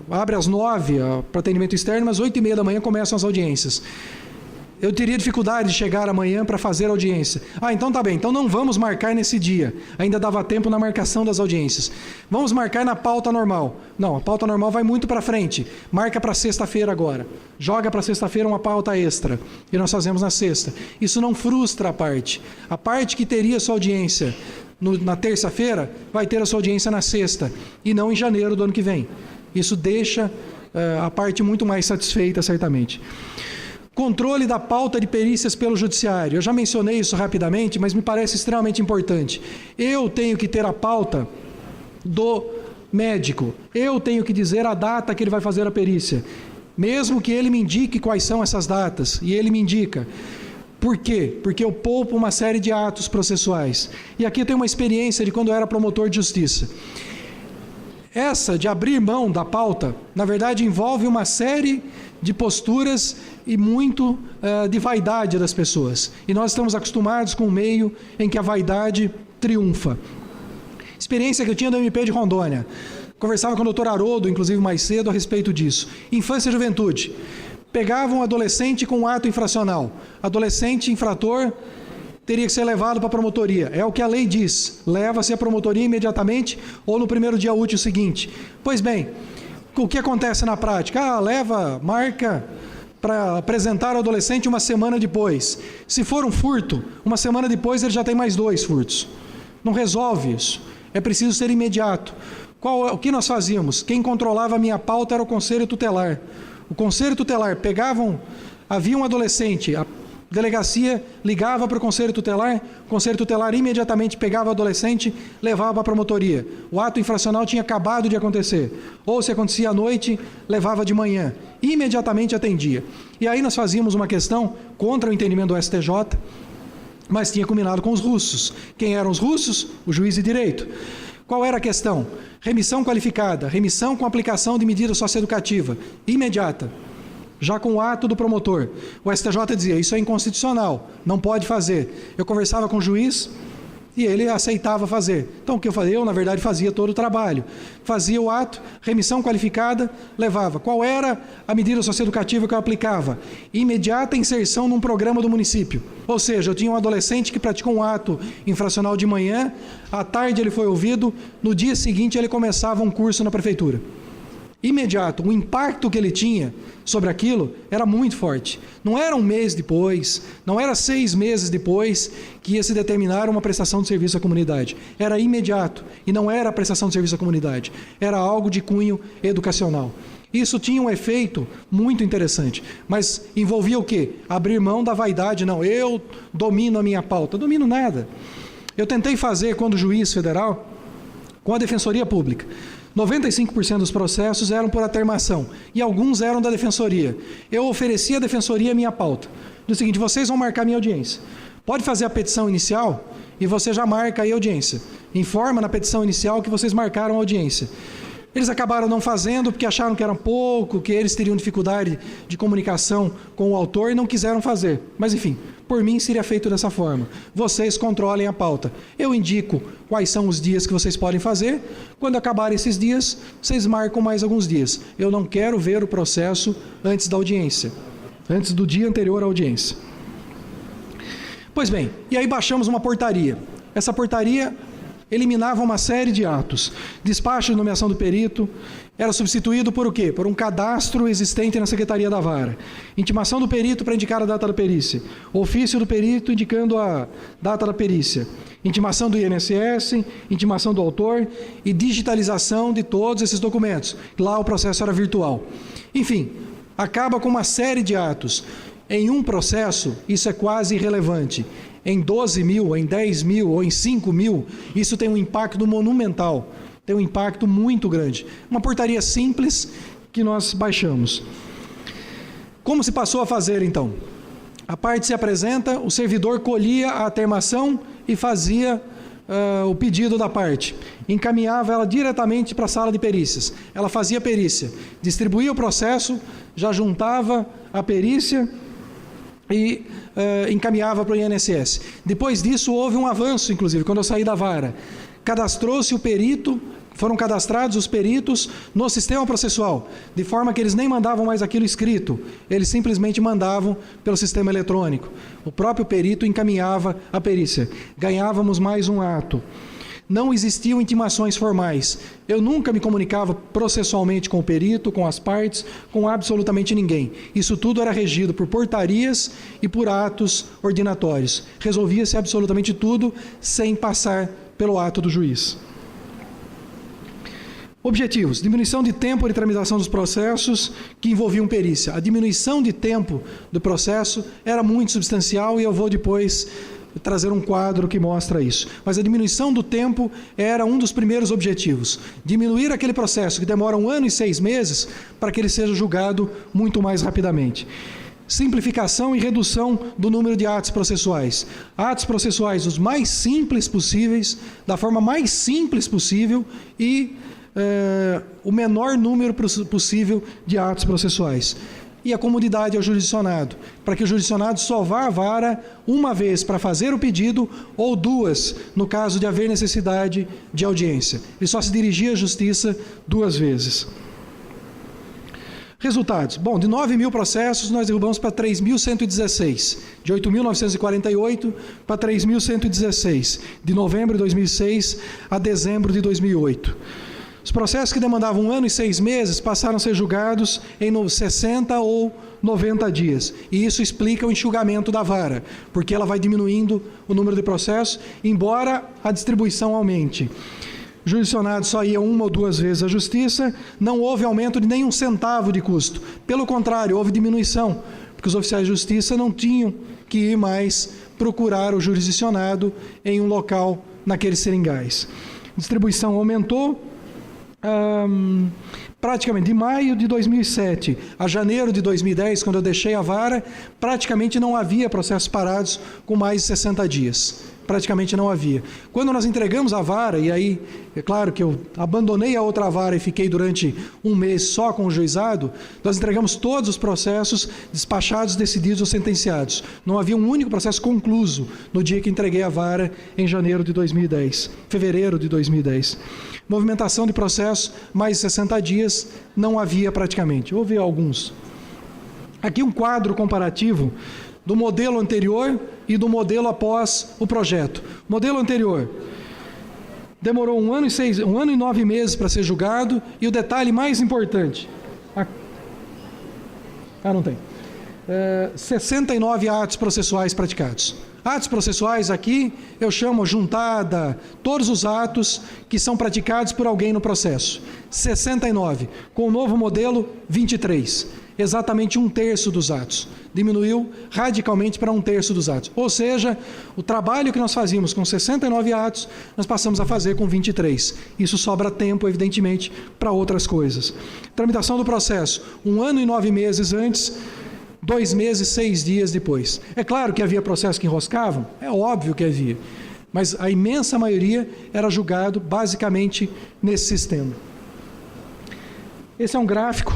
Abre às 9 para atendimento externo, mas 8h30 da manhã começam as audiências. Eu teria dificuldade de chegar amanhã para fazer audiência. Então tá bem, então não vamos marcar nesse dia. Ainda dava tempo na marcação das audiências. Vamos marcar na pauta normal. Não, a pauta normal vai muito para frente. Marca para sexta-feira agora. Joga para sexta-feira uma pauta extra. E nós fazemos na sexta. Isso não frustra a parte. A parte que teria sua audiência na terça-feira, vai ter a sua audiência na sexta. E não em janeiro do ano que vem. Isso deixa a parte muito mais satisfeita, certamente. Controle da pauta de perícias pelo judiciário. Eu já mencionei isso rapidamente, mas me parece extremamente importante. Eu tenho que ter a pauta do médico. Eu tenho que dizer a data que ele vai fazer a perícia. Mesmo que ele me indique quais são essas datas. E ele me indica. Por quê? Porque eu poupo uma série de atos processuais. E aqui eu tenho uma experiência de quando eu era promotor de justiça. Essa de abrir mão da pauta, na verdade, envolve uma série de posturas e muito de vaidade das pessoas. E nós estamos acostumados com um meio em que a vaidade triunfa. Experiência que eu tinha do MP de Rondônia. Conversava com o doutor Haroldo, inclusive mais cedo, a respeito disso. Infância e juventude. Pegava um adolescente com um ato infracional. Adolescente infrator teria que ser levado para a promotoria. É o que a lei diz. Leva-se à promotoria imediatamente ou no primeiro dia útil seguinte. Pois bem, o que acontece na prática? Marca para apresentar ao adolescente uma semana depois. Se for um furto, uma semana depois ele já tem mais 2 furtos. Não resolve isso. É preciso ser imediato. O que nós fazíamos? Quem controlava a minha pauta era o Conselho Tutelar. O Conselho Tutelar havia um adolescente, a delegacia ligava para o Conselho Tutelar imediatamente pegava o adolescente, levava para a promotoria. O ato infracional tinha acabado de acontecer. Ou se acontecia à noite, levava de manhã. Imediatamente atendia. E aí nós fazíamos uma questão contra o entendimento do STJ, mas tinha combinado com os russos. Quem eram os russos? O juiz de direito. Qual era a questão? Remissão qualificada, remissão com aplicação de medida socioeducativa, imediata. Já com o ato do promotor. O STJ dizia, isso é inconstitucional, não pode fazer. Eu conversava com o juiz e ele aceitava fazer. Então o que eu fazia? Eu, na verdade, fazia todo o trabalho. Fazia o ato, remissão qualificada, levava. Qual era a medida socioeducativa que eu aplicava? Imediata inserção num programa do município. Ou seja, eu tinha um adolescente que praticou um ato infracional de manhã, à tarde ele foi ouvido, no dia seguinte ele começava um curso na prefeitura. Imediato, o impacto que ele tinha sobre aquilo era muito forte. Não era um mês depois, não era 6 meses depois que ia se determinar uma prestação de serviço à comunidade. Era imediato e não era prestação de serviço à comunidade, era algo de cunho educacional. Isso tinha um efeito muito interessante, mas envolvia o quê? Abrir mão da vaidade. Não, eu domino a minha pauta. Domino nada. Eu tentei fazer, quando juiz federal, com a Defensoria Pública. 95% dos processos eram por atermação e alguns eram da Defensoria. Eu ofereci à Defensoria a minha pauta. Do seguinte, vocês vão marcar minha audiência. Pode fazer a petição inicial e você já marca aí a audiência. Informa na petição inicial que vocês marcaram a audiência. Eles acabaram não fazendo porque acharam que era pouco, que eles teriam dificuldade de comunicação com o autor e não quiseram fazer. Mas enfim, por mim seria feito dessa forma. Vocês controlem a pauta. Eu indico quais são os dias que vocês podem fazer. Quando acabarem esses dias, vocês marcam mais alguns dias. Eu não quero ver o processo antes da audiência. Antes do dia anterior à audiência. Pois bem, e aí baixamos uma portaria. Essa portaria eliminava uma série de atos. Despacho de nomeação do perito era substituído por o quê? Por um cadastro existente na Secretaria da Vara. Intimação do perito para indicar a data da perícia. Ofício do perito indicando a data da perícia. Intimação do INSS, intimação do autor e digitalização de todos esses documentos. Lá o processo era virtual. Enfim, acaba com uma série de atos. Em um processo, isso é quase irrelevante. Em 12 mil, em 10 mil ou em 5 mil, isso tem um impacto monumental, tem um impacto muito grande. Uma portaria simples que nós baixamos. Como se passou a fazer então? A parte se apresenta, o servidor colhia a atermação e fazia o pedido da parte. Encaminhava ela diretamente para a sala de perícias. Ela fazia a perícia, distribuía o processo, já juntava a perícia e encaminhava para o INSS. Depois disso, houve um avanço, inclusive, quando eu saí da vara. Cadastrou-se o perito, foram cadastrados os peritos no sistema processual, de forma que eles nem mandavam mais aquilo escrito, eles simplesmente mandavam pelo sistema eletrônico. O próprio perito encaminhava a perícia. Ganhávamos mais um ato. Não existiam intimações formais. Eu nunca me comunicava processualmente com o perito, com as partes, com absolutamente ninguém. Isso tudo era regido por portarias e por atos ordinatórios. Resolvia-se absolutamente tudo sem passar pelo ato do juiz. Objetivos: diminuição de tempo de tramitação dos processos que envolviam perícia. A diminuição de tempo do processo era muito substancial e eu vou depois trazer um quadro que mostra isso. Mas a diminuição do tempo era um dos primeiros objetivos. Diminuir aquele processo que demora 1 ano e 6 meses para que ele seja julgado muito mais rapidamente. Simplificação e redução do número de atos processuais. Atos processuais os mais simples possíveis, da forma mais simples possível e o menor número possível de atos processuais. E a comodidade ao jurisdicionado, para que o jurisdicionado só vá à vara uma vez para fazer o pedido ou 2, no caso de haver necessidade de audiência. Ele só se dirigia à justiça 2 vezes. Resultados. Bom, de 9.000 processos, nós derrubamos para 3.116. De 8.948 para 3.116. De novembro de 2006 a dezembro de 2008. Os processos que demandavam 1 ano e 6 meses passaram a ser julgados em 60 ou 90 dias. E isso explica o enxugamento da vara, porque ela vai diminuindo o número de processos, embora a distribuição aumente. O jurisdicionado só ia 1 ou 2 vezes à justiça, não houve aumento de nenhum centavo de custo. Pelo contrário, houve diminuição, porque os oficiais de justiça não tinham que ir mais procurar o jurisdicionado em um local naqueles seringais. A distribuição aumentou. Praticamente de maio de 2007 a janeiro de 2010, quando eu deixei a vara, praticamente não havia processos parados com mais de 60 dias. Praticamente não havia. Quando nós entregamos a vara, e aí, é claro que eu abandonei a outra vara e fiquei durante 1 mês só com o juizado, nós entregamos todos os processos despachados, decididos ou sentenciados. Não havia um único processo concluso no dia que entreguei a vara em fevereiro de 2010. Movimentação de processos, mais de 60 dias, não havia praticamente. Houve alguns. Aqui um quadro comparativo do modelo anterior e do modelo após o projeto. Modelo anterior demorou 1 ano e 9 meses para ser julgado, e o detalhe mais importante, não tem, 69 atos processuais praticados. Atos processuais aqui eu chamo juntada, todos os atos que são praticados por alguém no processo. 69. Com o novo modelo, 23. Exatamente 1/3 dos atos. Diminuiu radicalmente para 1/3 dos atos. Ou seja, o trabalho que nós fazíamos com 69 atos, nós passamos a fazer com 23. Isso sobra tempo, evidentemente, para outras coisas. Tramitação do processo, 1 ano e 9 meses antes, 2 meses, 6 dias depois. É claro que havia processos que enroscavam, é óbvio que havia, mas a imensa maioria era julgado basicamente nesse sistema. Esse é um gráfico,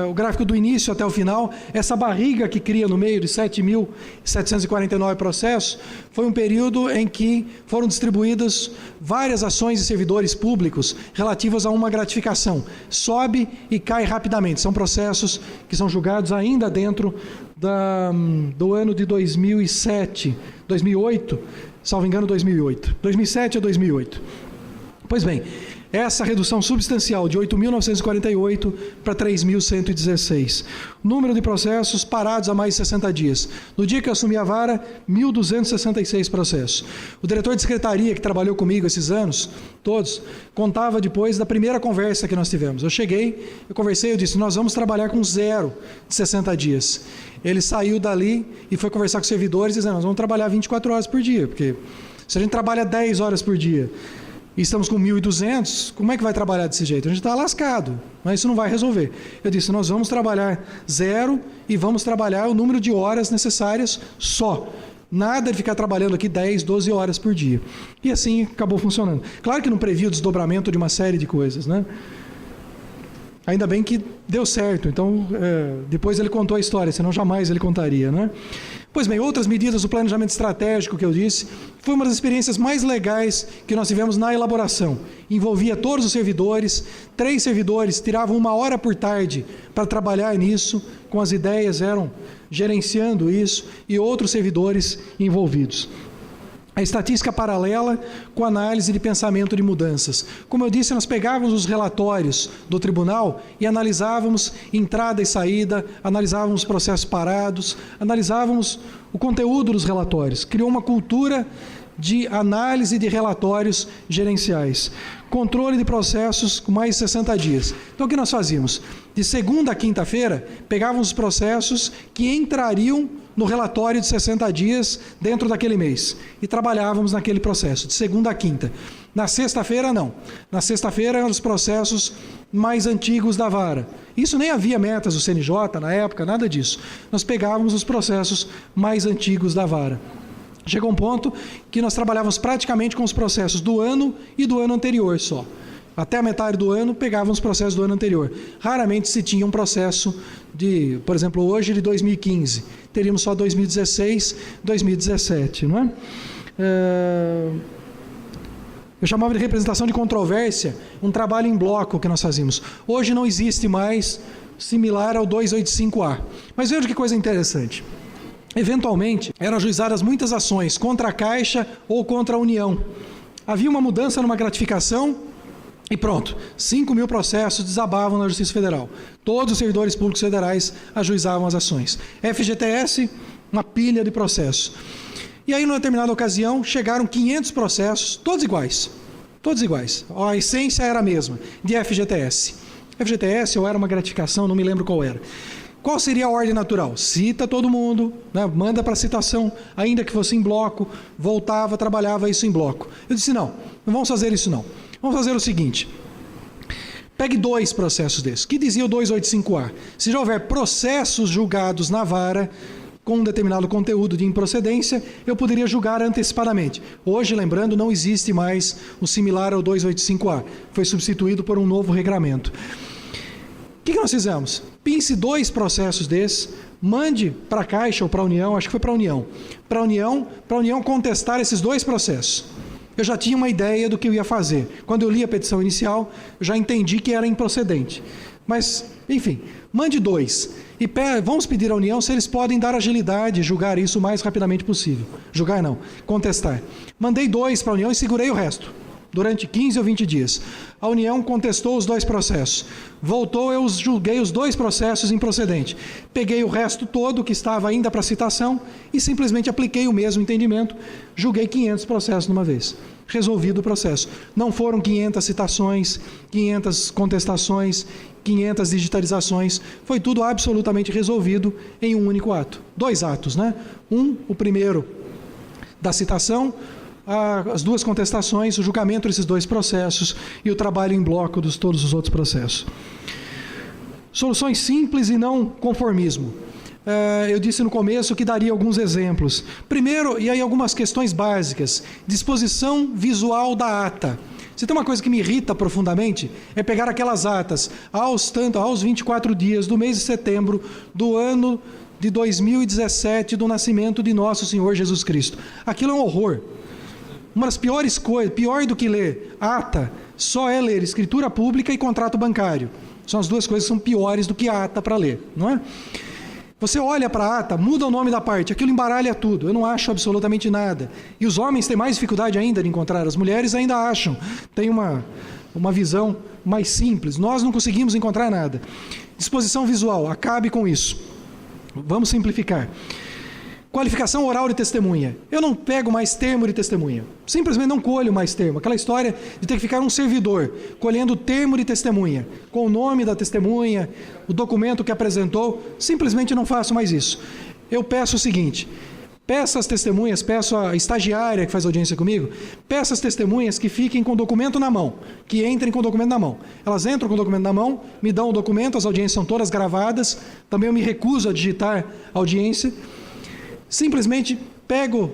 o gráfico do início até o final. Essa barriga que cria no meio de 7.749 processos foi um período em que foram distribuídas várias ações de servidores públicos relativas a uma gratificação. Sobe e cai rapidamente. São processos que são julgados ainda dentro do ano de 2008, salvo engano 2008. 2007 a 2008. Pois bem, essa redução substancial de 8.948 para 3.116. Número de processos parados há mais de 60 dias. No dia que eu assumi a vara, 1.266 processos. O diretor de secretaria que trabalhou comigo esses anos, todos, contava depois da primeira conversa que nós tivemos. Eu cheguei, eu conversei, eu disse, nós vamos trabalhar com 0 de 60 dias. Ele saiu dali e foi conversar com os servidores dizendo, nós vamos trabalhar 24 horas por dia, porque se a gente trabalha 10 horas por dia, e estamos com 1.200, como é que vai trabalhar desse jeito? A gente está lascado, mas isso não vai resolver. Eu disse, nós vamos trabalhar 0 e vamos trabalhar o número de horas necessárias só. Nada de ficar trabalhando aqui 10, 12 horas por dia. E assim acabou funcionando. Claro que não previa o desdobramento de uma série de coisas, né? Ainda bem que deu certo, então depois ele contou a história, senão jamais ele contaria, né? Pois bem, outras medidas do planejamento estratégico que eu disse, foi uma das experiências mais legais que nós tivemos na elaboração. Envolvia todos os servidores, 3 servidores tiravam 1 hora por tarde para trabalhar nisso, com as ideias, eram gerenciando isso, e outros servidores envolvidos. A estatística paralela com análise de pensamento de mudanças. Como eu disse, nós pegávamos os relatórios do tribunal e analisávamos entrada e saída, analisávamos processos parados, analisávamos o conteúdo dos relatórios. Criou uma cultura de análise de relatórios gerenciais. Controle de processos com mais de 60 dias. Então, o que nós fazíamos? De segunda a quinta-feira, pegávamos os processos que entrariam no relatório de 60 dias dentro daquele mês. E trabalhávamos naquele processo, de segunda a quinta. Na sexta-feira, não. Na sexta-feira, eram os processos mais antigos da vara. Isso nem havia metas do CNJ na época, nada disso. Nós pegávamos os processos mais antigos da vara. Chegou um ponto que nós trabalhávamos praticamente com os processos do ano e do ano anterior só. Até a metade do ano, pegávamos os processos do ano anterior. Raramente se tinha um processo de, por exemplo, hoje de 2015. Teríamos só 2016, 2017, não é? Eu chamava de representação de controvérsia, um trabalho em bloco que nós fazíamos. Hoje não existe mais similar ao 285A. Mas veja que coisa interessante. Eventualmente, eram ajuizadas muitas ações contra a Caixa ou contra a União. Havia uma mudança numa gratificação e pronto, 5.000 processos desabavam na Justiça Federal. Todos os servidores públicos federais ajuizavam as ações. FGTS, uma pilha de processos. E aí, numa determinada ocasião, chegaram 500 processos, todos iguais. Todos iguais. A essência era a mesma, de FGTS. FGTS ou era uma gratificação, não me lembro qual era. Qual seria a ordem natural? Cita todo mundo, né? Manda para citação, ainda que fosse em bloco, voltava, trabalhava isso em bloco. Eu disse, não vamos fazer isso não. Vamos fazer o seguinte, pegue 2 processos desses. Que dizia o 285A? Se já houver processos julgados na vara com um determinado conteúdo de improcedência, eu poderia julgar antecipadamente. Hoje, lembrando, não existe mais o similar ao 285A. Foi substituído por um novo regramento. O que nós fizemos? Pince 2 processos desses, mande para a Caixa ou para a União, acho que foi para a União. Para a União contestar esses 2 processos. Eu já tinha uma ideia do que eu ia fazer. Quando eu li a petição inicial, eu já entendi que era improcedente. Mas, enfim, mande 2. E vamos pedir à União se eles podem dar agilidade e julgar isso o mais rapidamente possível. Julgar não, contestar. Mandei 2 para a União e segurei o resto. Durante 15 ou 20 dias. A União contestou os 2 processos. Voltou, eu julguei os 2 processos improcedentes. Peguei o resto todo que estava ainda para citação e simplesmente apliquei o mesmo entendimento. Julguei 500 processos de uma vez. Resolvido o processo. Não foram 500 citações, 500 contestações, 500 digitalizações. Foi tudo absolutamente resolvido em um único ato. 2 atos, né? O primeiro da citação, as 2 contestações, o julgamento desses 2 processos e o trabalho em bloco de todos os outros processos. Soluções simples e não conformismo. Eu disse no começo que daria alguns exemplos. Primeiro, e aí algumas questões básicas, disposição visual da ata. Se tem uma coisa que me irrita profundamente, é pegar aquelas atas aos 24 dias do mês de setembro do ano de 2017, do nascimento de nosso Senhor Jesus Cristo. Aquilo é um horror. Uma das piores coisas, pior do que ler ata, só é ler escritura pública e contrato bancário. São as 2 coisas que são piores do que a ata para ler, não é? Você olha para a ata, muda o nome da parte, aquilo embaralha tudo, eu não acho absolutamente nada. E os homens têm mais dificuldade ainda de encontrar, as mulheres ainda acham, tem uma visão mais simples, nós não conseguimos encontrar nada. Disposição visual, acabe com isso. Vamos simplificar. Qualificação oral de testemunha. Eu não pego mais termo de testemunha. Simplesmente não colho mais termo. Aquela história de ter que ficar um servidor colhendo termo de testemunha, com o nome da testemunha, o documento que apresentou, simplesmente não faço mais isso. Eu peço o seguinte, peço às testemunhas, peço à estagiária que faz audiência comigo, peço às testemunhas que fiquem com o documento na mão, que entrem com o documento na mão. Elas entram com o documento na mão, me dão o documento, as audiências são todas gravadas, também eu me recuso a digitar a audiência. Simplesmente pego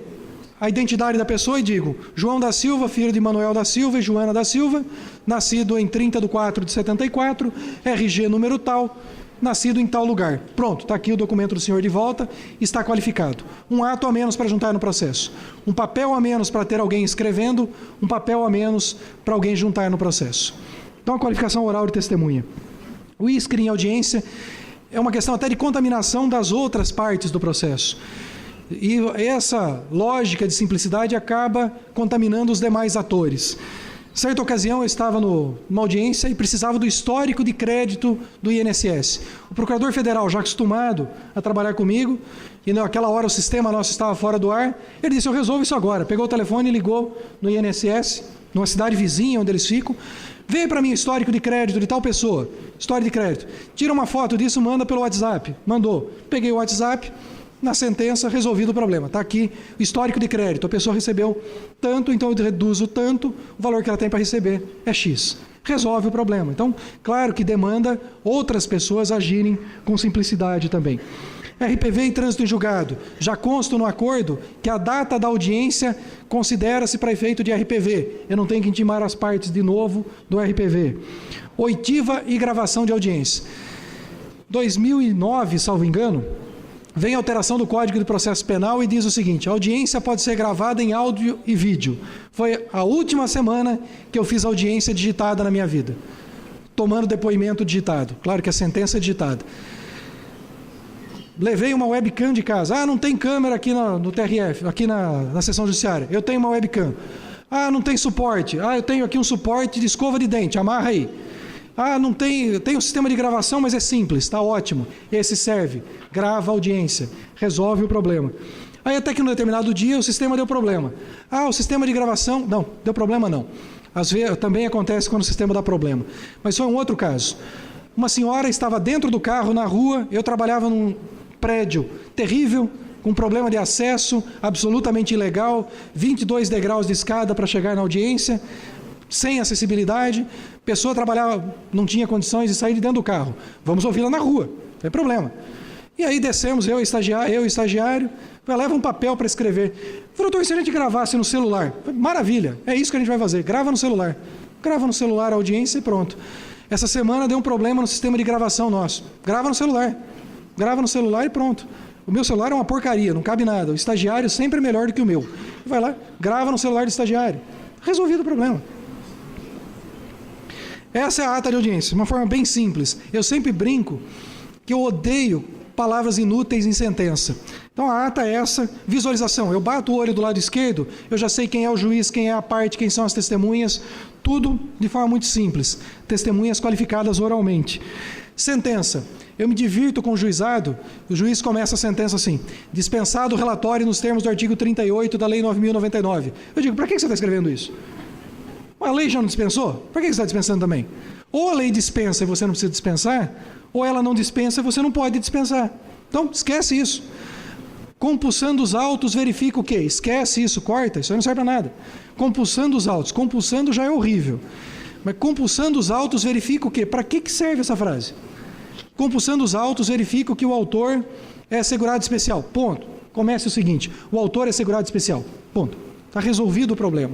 a identidade da pessoa e digo João da Silva, filho de Manuel da Silva e Joana da Silva, nascido em 30/4/74, RG número tal, nascido em tal lugar. Pronto, está aqui o documento do senhor de volta, está qualificado. Um ato a menos para juntar no processo. Um papel a menos para ter alguém escrevendo, um papel a menos para alguém juntar no processo. Então, a qualificação oral de testemunha. O ISCRE em audiência é uma questão até de contaminação das outras partes do processo. E essa lógica de simplicidade acaba contaminando os demais atores. Certa ocasião eu estava numa audiência e precisava do histórico de crédito do INSS. O procurador federal, já acostumado a trabalhar comigo, e naquela hora o sistema nosso estava fora do ar, ele disse: eu resolvo isso agora. Pegou o telefone e ligou no INSS, numa cidade vizinha onde eles ficam. Veio para mim o histórico de crédito de tal pessoa, história de crédito. Tira uma foto disso, manda pelo WhatsApp. Mandou. Peguei o WhatsApp. Na sentença, resolvido o problema. Está aqui o histórico de crédito. A pessoa recebeu tanto, então eu reduzo tanto, o valor que ela tem para receber é X. Resolve o problema. Então, claro que demanda outras pessoas agirem com simplicidade também. RPV e trânsito em julgado. Já consta no acordo que a data da audiência considera-se para efeito de RPV. Eu não tenho que intimar as partes de novo do RPV. Oitiva e gravação de audiência. 2009, salvo engano, vem a alteração do Código de Processo Penal e diz o seguinte: a audiência pode ser gravada em áudio e vídeo. Foi a última semana que eu fiz audiência digitada na minha vida, tomando depoimento digitado. Claro que a sentença é digitada. Levei uma webcam de casa. Ah, não tem câmera aqui no TRF, aqui na seção judiciária. Eu tenho uma webcam. Ah, não tem suporte. Ah, eu tenho aqui um suporte de escova de dente. Amarra aí. Ah, não tem, tem um sistema de gravação, mas é simples, está ótimo. Esse serve, grava a audiência, resolve o problema. Aí até que num determinado dia o sistema deu problema. Ah, o sistema de gravação, não, deu problema não. Às vezes também acontece quando o sistema dá problema. Mas foi um outro caso. Uma senhora estava dentro do carro, na rua, eu trabalhava num prédio terrível, com problema de acesso, absolutamente ilegal, 22 degraus de escada para chegar na audiência, sem acessibilidade, pessoa trabalhava, não tinha condições de sair de dentro do carro. Vamos ouvi-la na rua, não tem problema. E aí descemos, eu e o estagiário, leva um papel para escrever. Falei: doutor, se a gente gravasse no celular? Maravilha, é isso que a gente vai fazer, grava no celular. Grava no celular a audiência e pronto. Essa semana deu um problema no sistema de gravação nosso. Grava no celular. Grava no celular e pronto. O meu celular é uma porcaria, não cabe nada. O estagiário sempre é melhor do que o meu. Vai lá, grava no celular do estagiário. Resolvido o problema. Essa é a ata de audiência, uma forma bem simples. Eu sempre brinco que eu odeio palavras inúteis em sentença. Então a ata é essa, visualização. Eu bato o olho do lado esquerdo, eu já sei quem é o juiz, quem é a parte, quem são as testemunhas, tudo de forma muito simples. Testemunhas qualificadas oralmente. Sentença. Eu me divirto com o juizado, o juiz começa a sentença assim: dispensado o relatório nos termos do artigo 38 da Lei 9.099. Eu digo: para que você está escrevendo isso? A lei já não dispensou? Por que você está dispensando também? Ou a lei dispensa e você não precisa dispensar, ou ela não dispensa e você não pode dispensar. Então, esquece isso. Compulsando os autos, verifica o quê? Esquece isso, corta, isso aí não serve para nada. Compulsando os autos, compulsando já é horrível. Mas compulsando os autos, verifica o quê? Para que serve essa frase? Compulsando os autos, verifica que o autor é segurado especial. Ponto. Comece o seguinte: o autor é segurado especial. Ponto. Está resolvido o problema.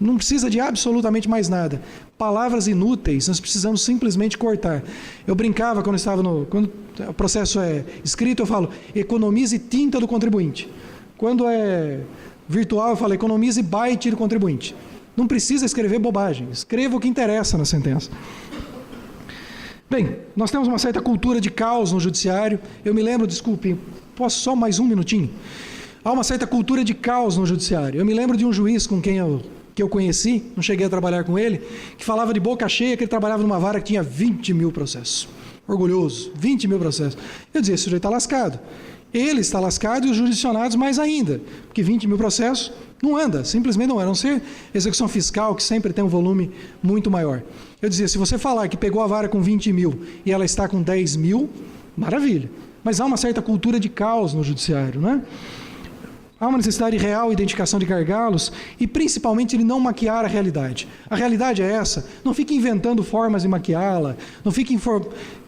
Não precisa de absolutamente mais nada. Palavras inúteis, nós precisamos simplesmente cortar. Eu brincava quando o processo é escrito, eu falo: economize tinta do contribuinte. Quando é virtual, eu falo: economize byte do contribuinte. Não precisa escrever bobagem, escreva o que interessa na sentença. Bem, nós temos uma certa cultura de caos no judiciário. Eu me lembro, desculpe, posso só mais um minutinho? Há uma certa cultura de caos no judiciário. Eu me lembro de um juiz com quem eu conheci, não cheguei a trabalhar com ele, que falava de boca cheia que ele trabalhava numa vara que tinha 20 mil processos. Orgulhoso, 20 mil processos. Eu dizia: esse sujeito está lascado. Ele está lascado e os jurisdicionados mais ainda, porque 20 mil processos não anda, simplesmente não anda, a não ser execução fiscal, que sempre tem um volume muito maior. Eu dizia: se você falar que pegou a vara com 20 mil e ela está com 10 mil, maravilha. Mas há uma certa cultura de caos no judiciário, né? Há uma necessidade de real identificação de gargalos e, principalmente, de não maquiar a realidade. A realidade é essa. Não fique inventando formas de maquiá-la. Não fique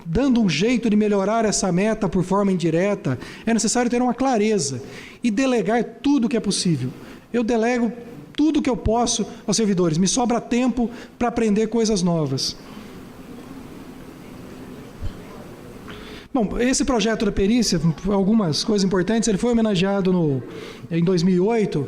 dando um jeito de melhorar essa meta por forma indireta. É necessário ter uma clareza e delegar tudo o que é possível. Eu delego tudo que eu posso aos servidores. Me sobra tempo para aprender coisas novas. Bom, esse projeto da perícia, algumas coisas importantes, ele foi homenageado em 2008,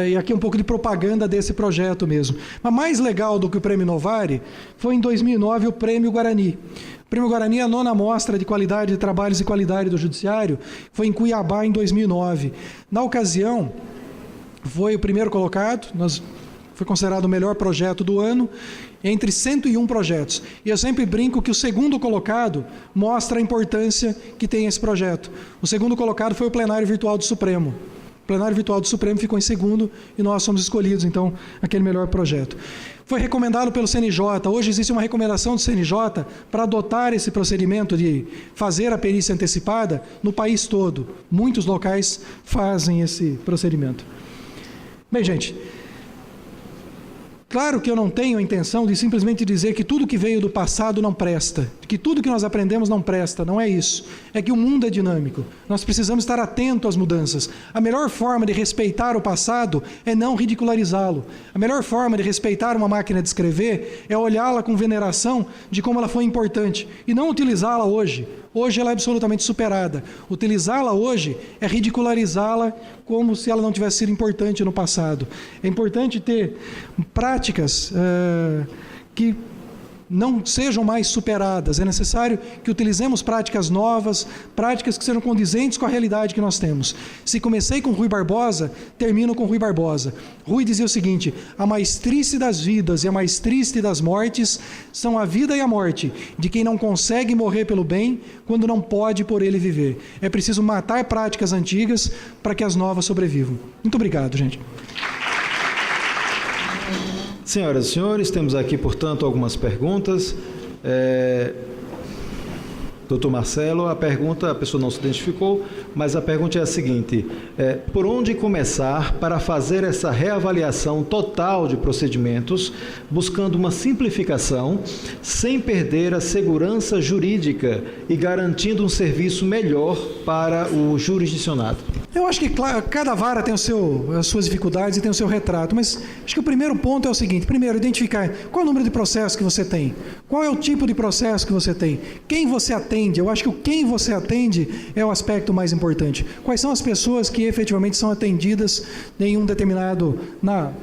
e aqui um pouco de propaganda desse projeto mesmo. Mas mais legal do que o Prêmio Novari foi em 2009 o Prêmio Guarani. O Prêmio Guarani é a 9ª mostra de qualidade de trabalhos e qualidade do Judiciário, foi em Cuiabá em 2009. Na ocasião, foi o primeiro colocado, foi considerado o melhor projeto do ano, entre 101 projetos. E eu sempre brinco que o segundo colocado mostra a importância que tem esse projeto. O segundo colocado foi o Plenário Virtual do Supremo. O Plenário Virtual do Supremo ficou em segundo e nós somos escolhidos, então, aquele melhor projeto. Foi recomendado pelo CNJ, hoje existe uma recomendação do CNJ para adotar esse procedimento de fazer a perícia antecipada no país todo. Muitos locais fazem esse procedimento. Bem, gente, claro que eu não tenho a intenção de simplesmente dizer que tudo que veio do passado não presta, que tudo que nós aprendemos não presta, não é isso. É que o mundo é dinâmico, nós precisamos estar atentos às mudanças. A melhor forma de respeitar o passado é não ridicularizá-lo. A melhor forma de respeitar uma máquina de escrever é olhá-la com veneração de como ela foi importante e não utilizá-la hoje. Hoje ela é absolutamente superada. Utilizá-la hoje é ridicularizá-la como se ela não tivesse sido importante no passado. É importante ter práticas que não sejam mais superadas. É necessário que utilizemos práticas novas, práticas que sejam condizentes com a realidade que nós temos. Se comecei com Rui Barbosa, termino com Rui Barbosa. Rui dizia o seguinte: a mais triste das vidas e a mais triste das mortes são a vida e a morte de quem não consegue morrer pelo bem quando não pode por ele viver. É preciso matar práticas antigas para que as novas sobrevivam. Muito obrigado, gente. Senhoras e senhores, temos aqui, portanto, algumas perguntas. Doutor Marcelo, a pessoa não se identificou, mas a pergunta é a seguinte: por onde começar para fazer essa reavaliação total de procedimentos, buscando uma simplificação, sem perder a segurança jurídica e garantindo um serviço melhor para o jurisdicionado? Eu acho que, claro, cada vara tem as suas dificuldades e tem o seu retrato, mas acho que o primeiro ponto é o seguinte: primeiro, identificar qual é o número de processos que você tem, qual é o tipo de processo que você tem, quem você atende. Eu acho que o quem você atende é o aspecto mais importante. Quais são as pessoas que efetivamente são atendidas em um determinado, na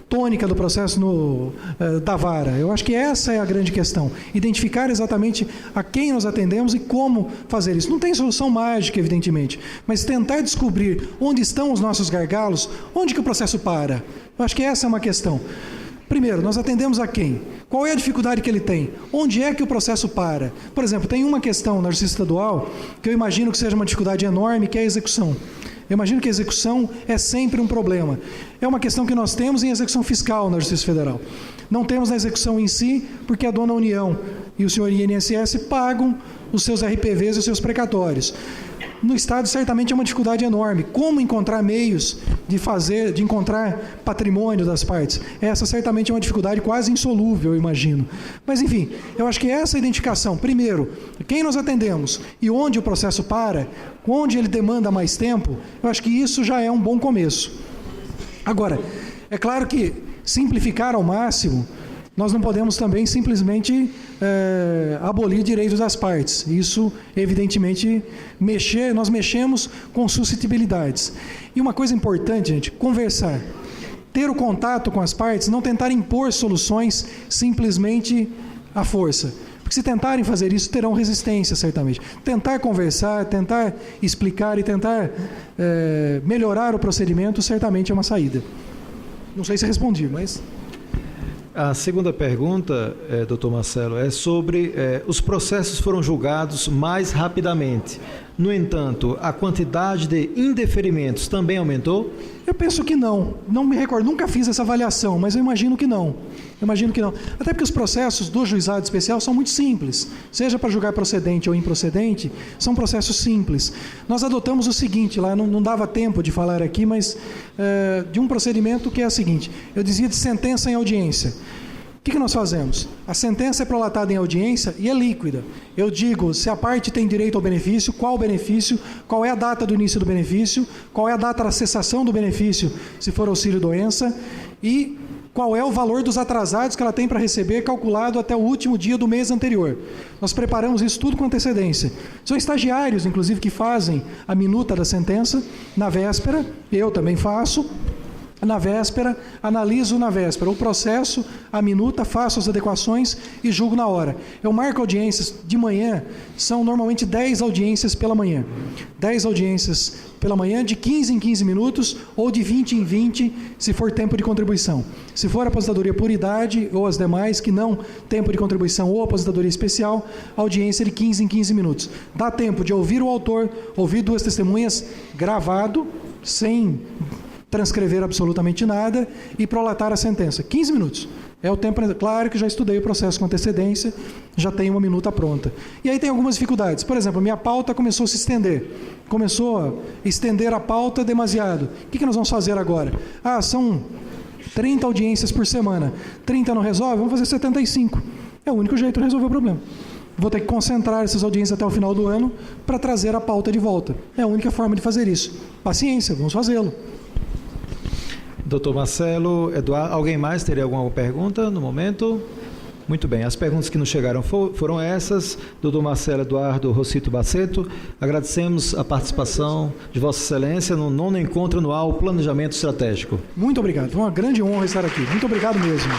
tônica do processo da vara. Eu acho que essa é a grande questão. Identificar exatamente a quem nós atendemos e como fazer isso. Não tem solução mágica, evidentemente, mas tentar descobrir onde estão os nossos gargalos, onde que o processo para. Eu acho que essa é uma questão. Primeiro, nós atendemos a quem? Qual é a dificuldade que ele tem? Onde é que o processo para? Por exemplo, tem uma questão na Justiça Estadual que eu imagino que seja uma dificuldade enorme, que é a execução. Eu imagino que a execução é sempre um problema. É uma questão que nós temos em execução fiscal na Justiça Federal. Não temos na execução em si, porque a dona União e o senhor INSS pagam os seus RPVs e os seus precatórios. No Estado, certamente é uma dificuldade enorme. Como encontrar meios de encontrar patrimônio das partes? Essa certamente é uma dificuldade quase insolúvel, eu imagino. Mas, enfim, eu acho que essa identificação, primeiro, quem nós atendemos e onde o processo para, onde ele demanda mais tempo, eu acho que isso já é um bom começo. Agora, é claro que simplificar ao máximo, nós não podemos também simplesmente abolir direitos das partes. Isso, evidentemente, nós mexemos com suscetibilidades. E uma coisa importante, gente, conversar. Ter o contato com as partes, não tentar impor soluções simplesmente à força. Porque se tentarem fazer isso, terão resistência, certamente. Tentar conversar, tentar explicar e tentar melhorar o procedimento, certamente é uma saída. Não sei se respondi, mas... A segunda pergunta, doutor Marcelo, é sobre os processos foram julgados mais rapidamente. No entanto, a quantidade de indeferimentos também aumentou? Eu penso que não. Não me recordo, nunca fiz essa avaliação, mas eu imagino que não. Até porque os processos do juizado especial são muito simples. Seja para julgar procedente ou improcedente, são processos simples. Nós adotamos o seguinte, lá não dava tempo de falar aqui, mas de um procedimento que é o seguinte: eu dizia de sentença em audiência. O que nós fazemos? A sentença é prolatada em audiência e é líquida. Eu digo se a parte tem direito ao benefício, qual é a data do início do benefício, qual é a data da cessação do benefício, se for auxílio-doença, e qual é o valor dos atrasados que ela tem para receber, calculado até o último dia do mês anterior. Nós preparamos isso tudo com antecedência. São estagiários, inclusive, que fazem a minuta da sentença na véspera, eu também faço. Na véspera, analiso na véspera o processo, a minuta, faço as adequações e julgo na hora. Eu marco audiências de manhã, são normalmente 10 audiências pela manhã. 10 audiências pela manhã, de 15 em 15 minutos, ou de 20 em 20, se for tempo de contribuição. Se for aposentadoria por idade, ou as demais, que não tempo de contribuição ou aposentadoria especial, audiência de 15 em 15 minutos. Dá tempo de ouvir o autor, ouvir duas testemunhas, gravado, sem transcrever absolutamente nada e prolatar a sentença. 15 minutos. É o tempo, claro que já estudei o processo com antecedência, já tenho uma minuta pronta. E aí tem algumas dificuldades. Por exemplo, minha pauta começou a se estender. Começou a estender a pauta demasiado. O que nós vamos fazer agora? São 30 audiências por semana. 30 não resolve? Vamos fazer 75. É o único jeito de resolver o problema. Vou ter que concentrar essas audiências até o final do ano para trazer a pauta de volta. É a única forma de fazer isso. Paciência, vamos fazê-lo. Doutor Marcelo, Eduardo, alguém mais teria alguma pergunta no momento? Muito bem, as perguntas que nos chegaram foram essas. Doutor Marcelo Eduardo Rosito Baceto, agradecemos a participação de Vossa Excelência no 9º Encontro Anual Planejamento Estratégico. Muito obrigado, foi uma grande honra estar aqui. Muito obrigado mesmo.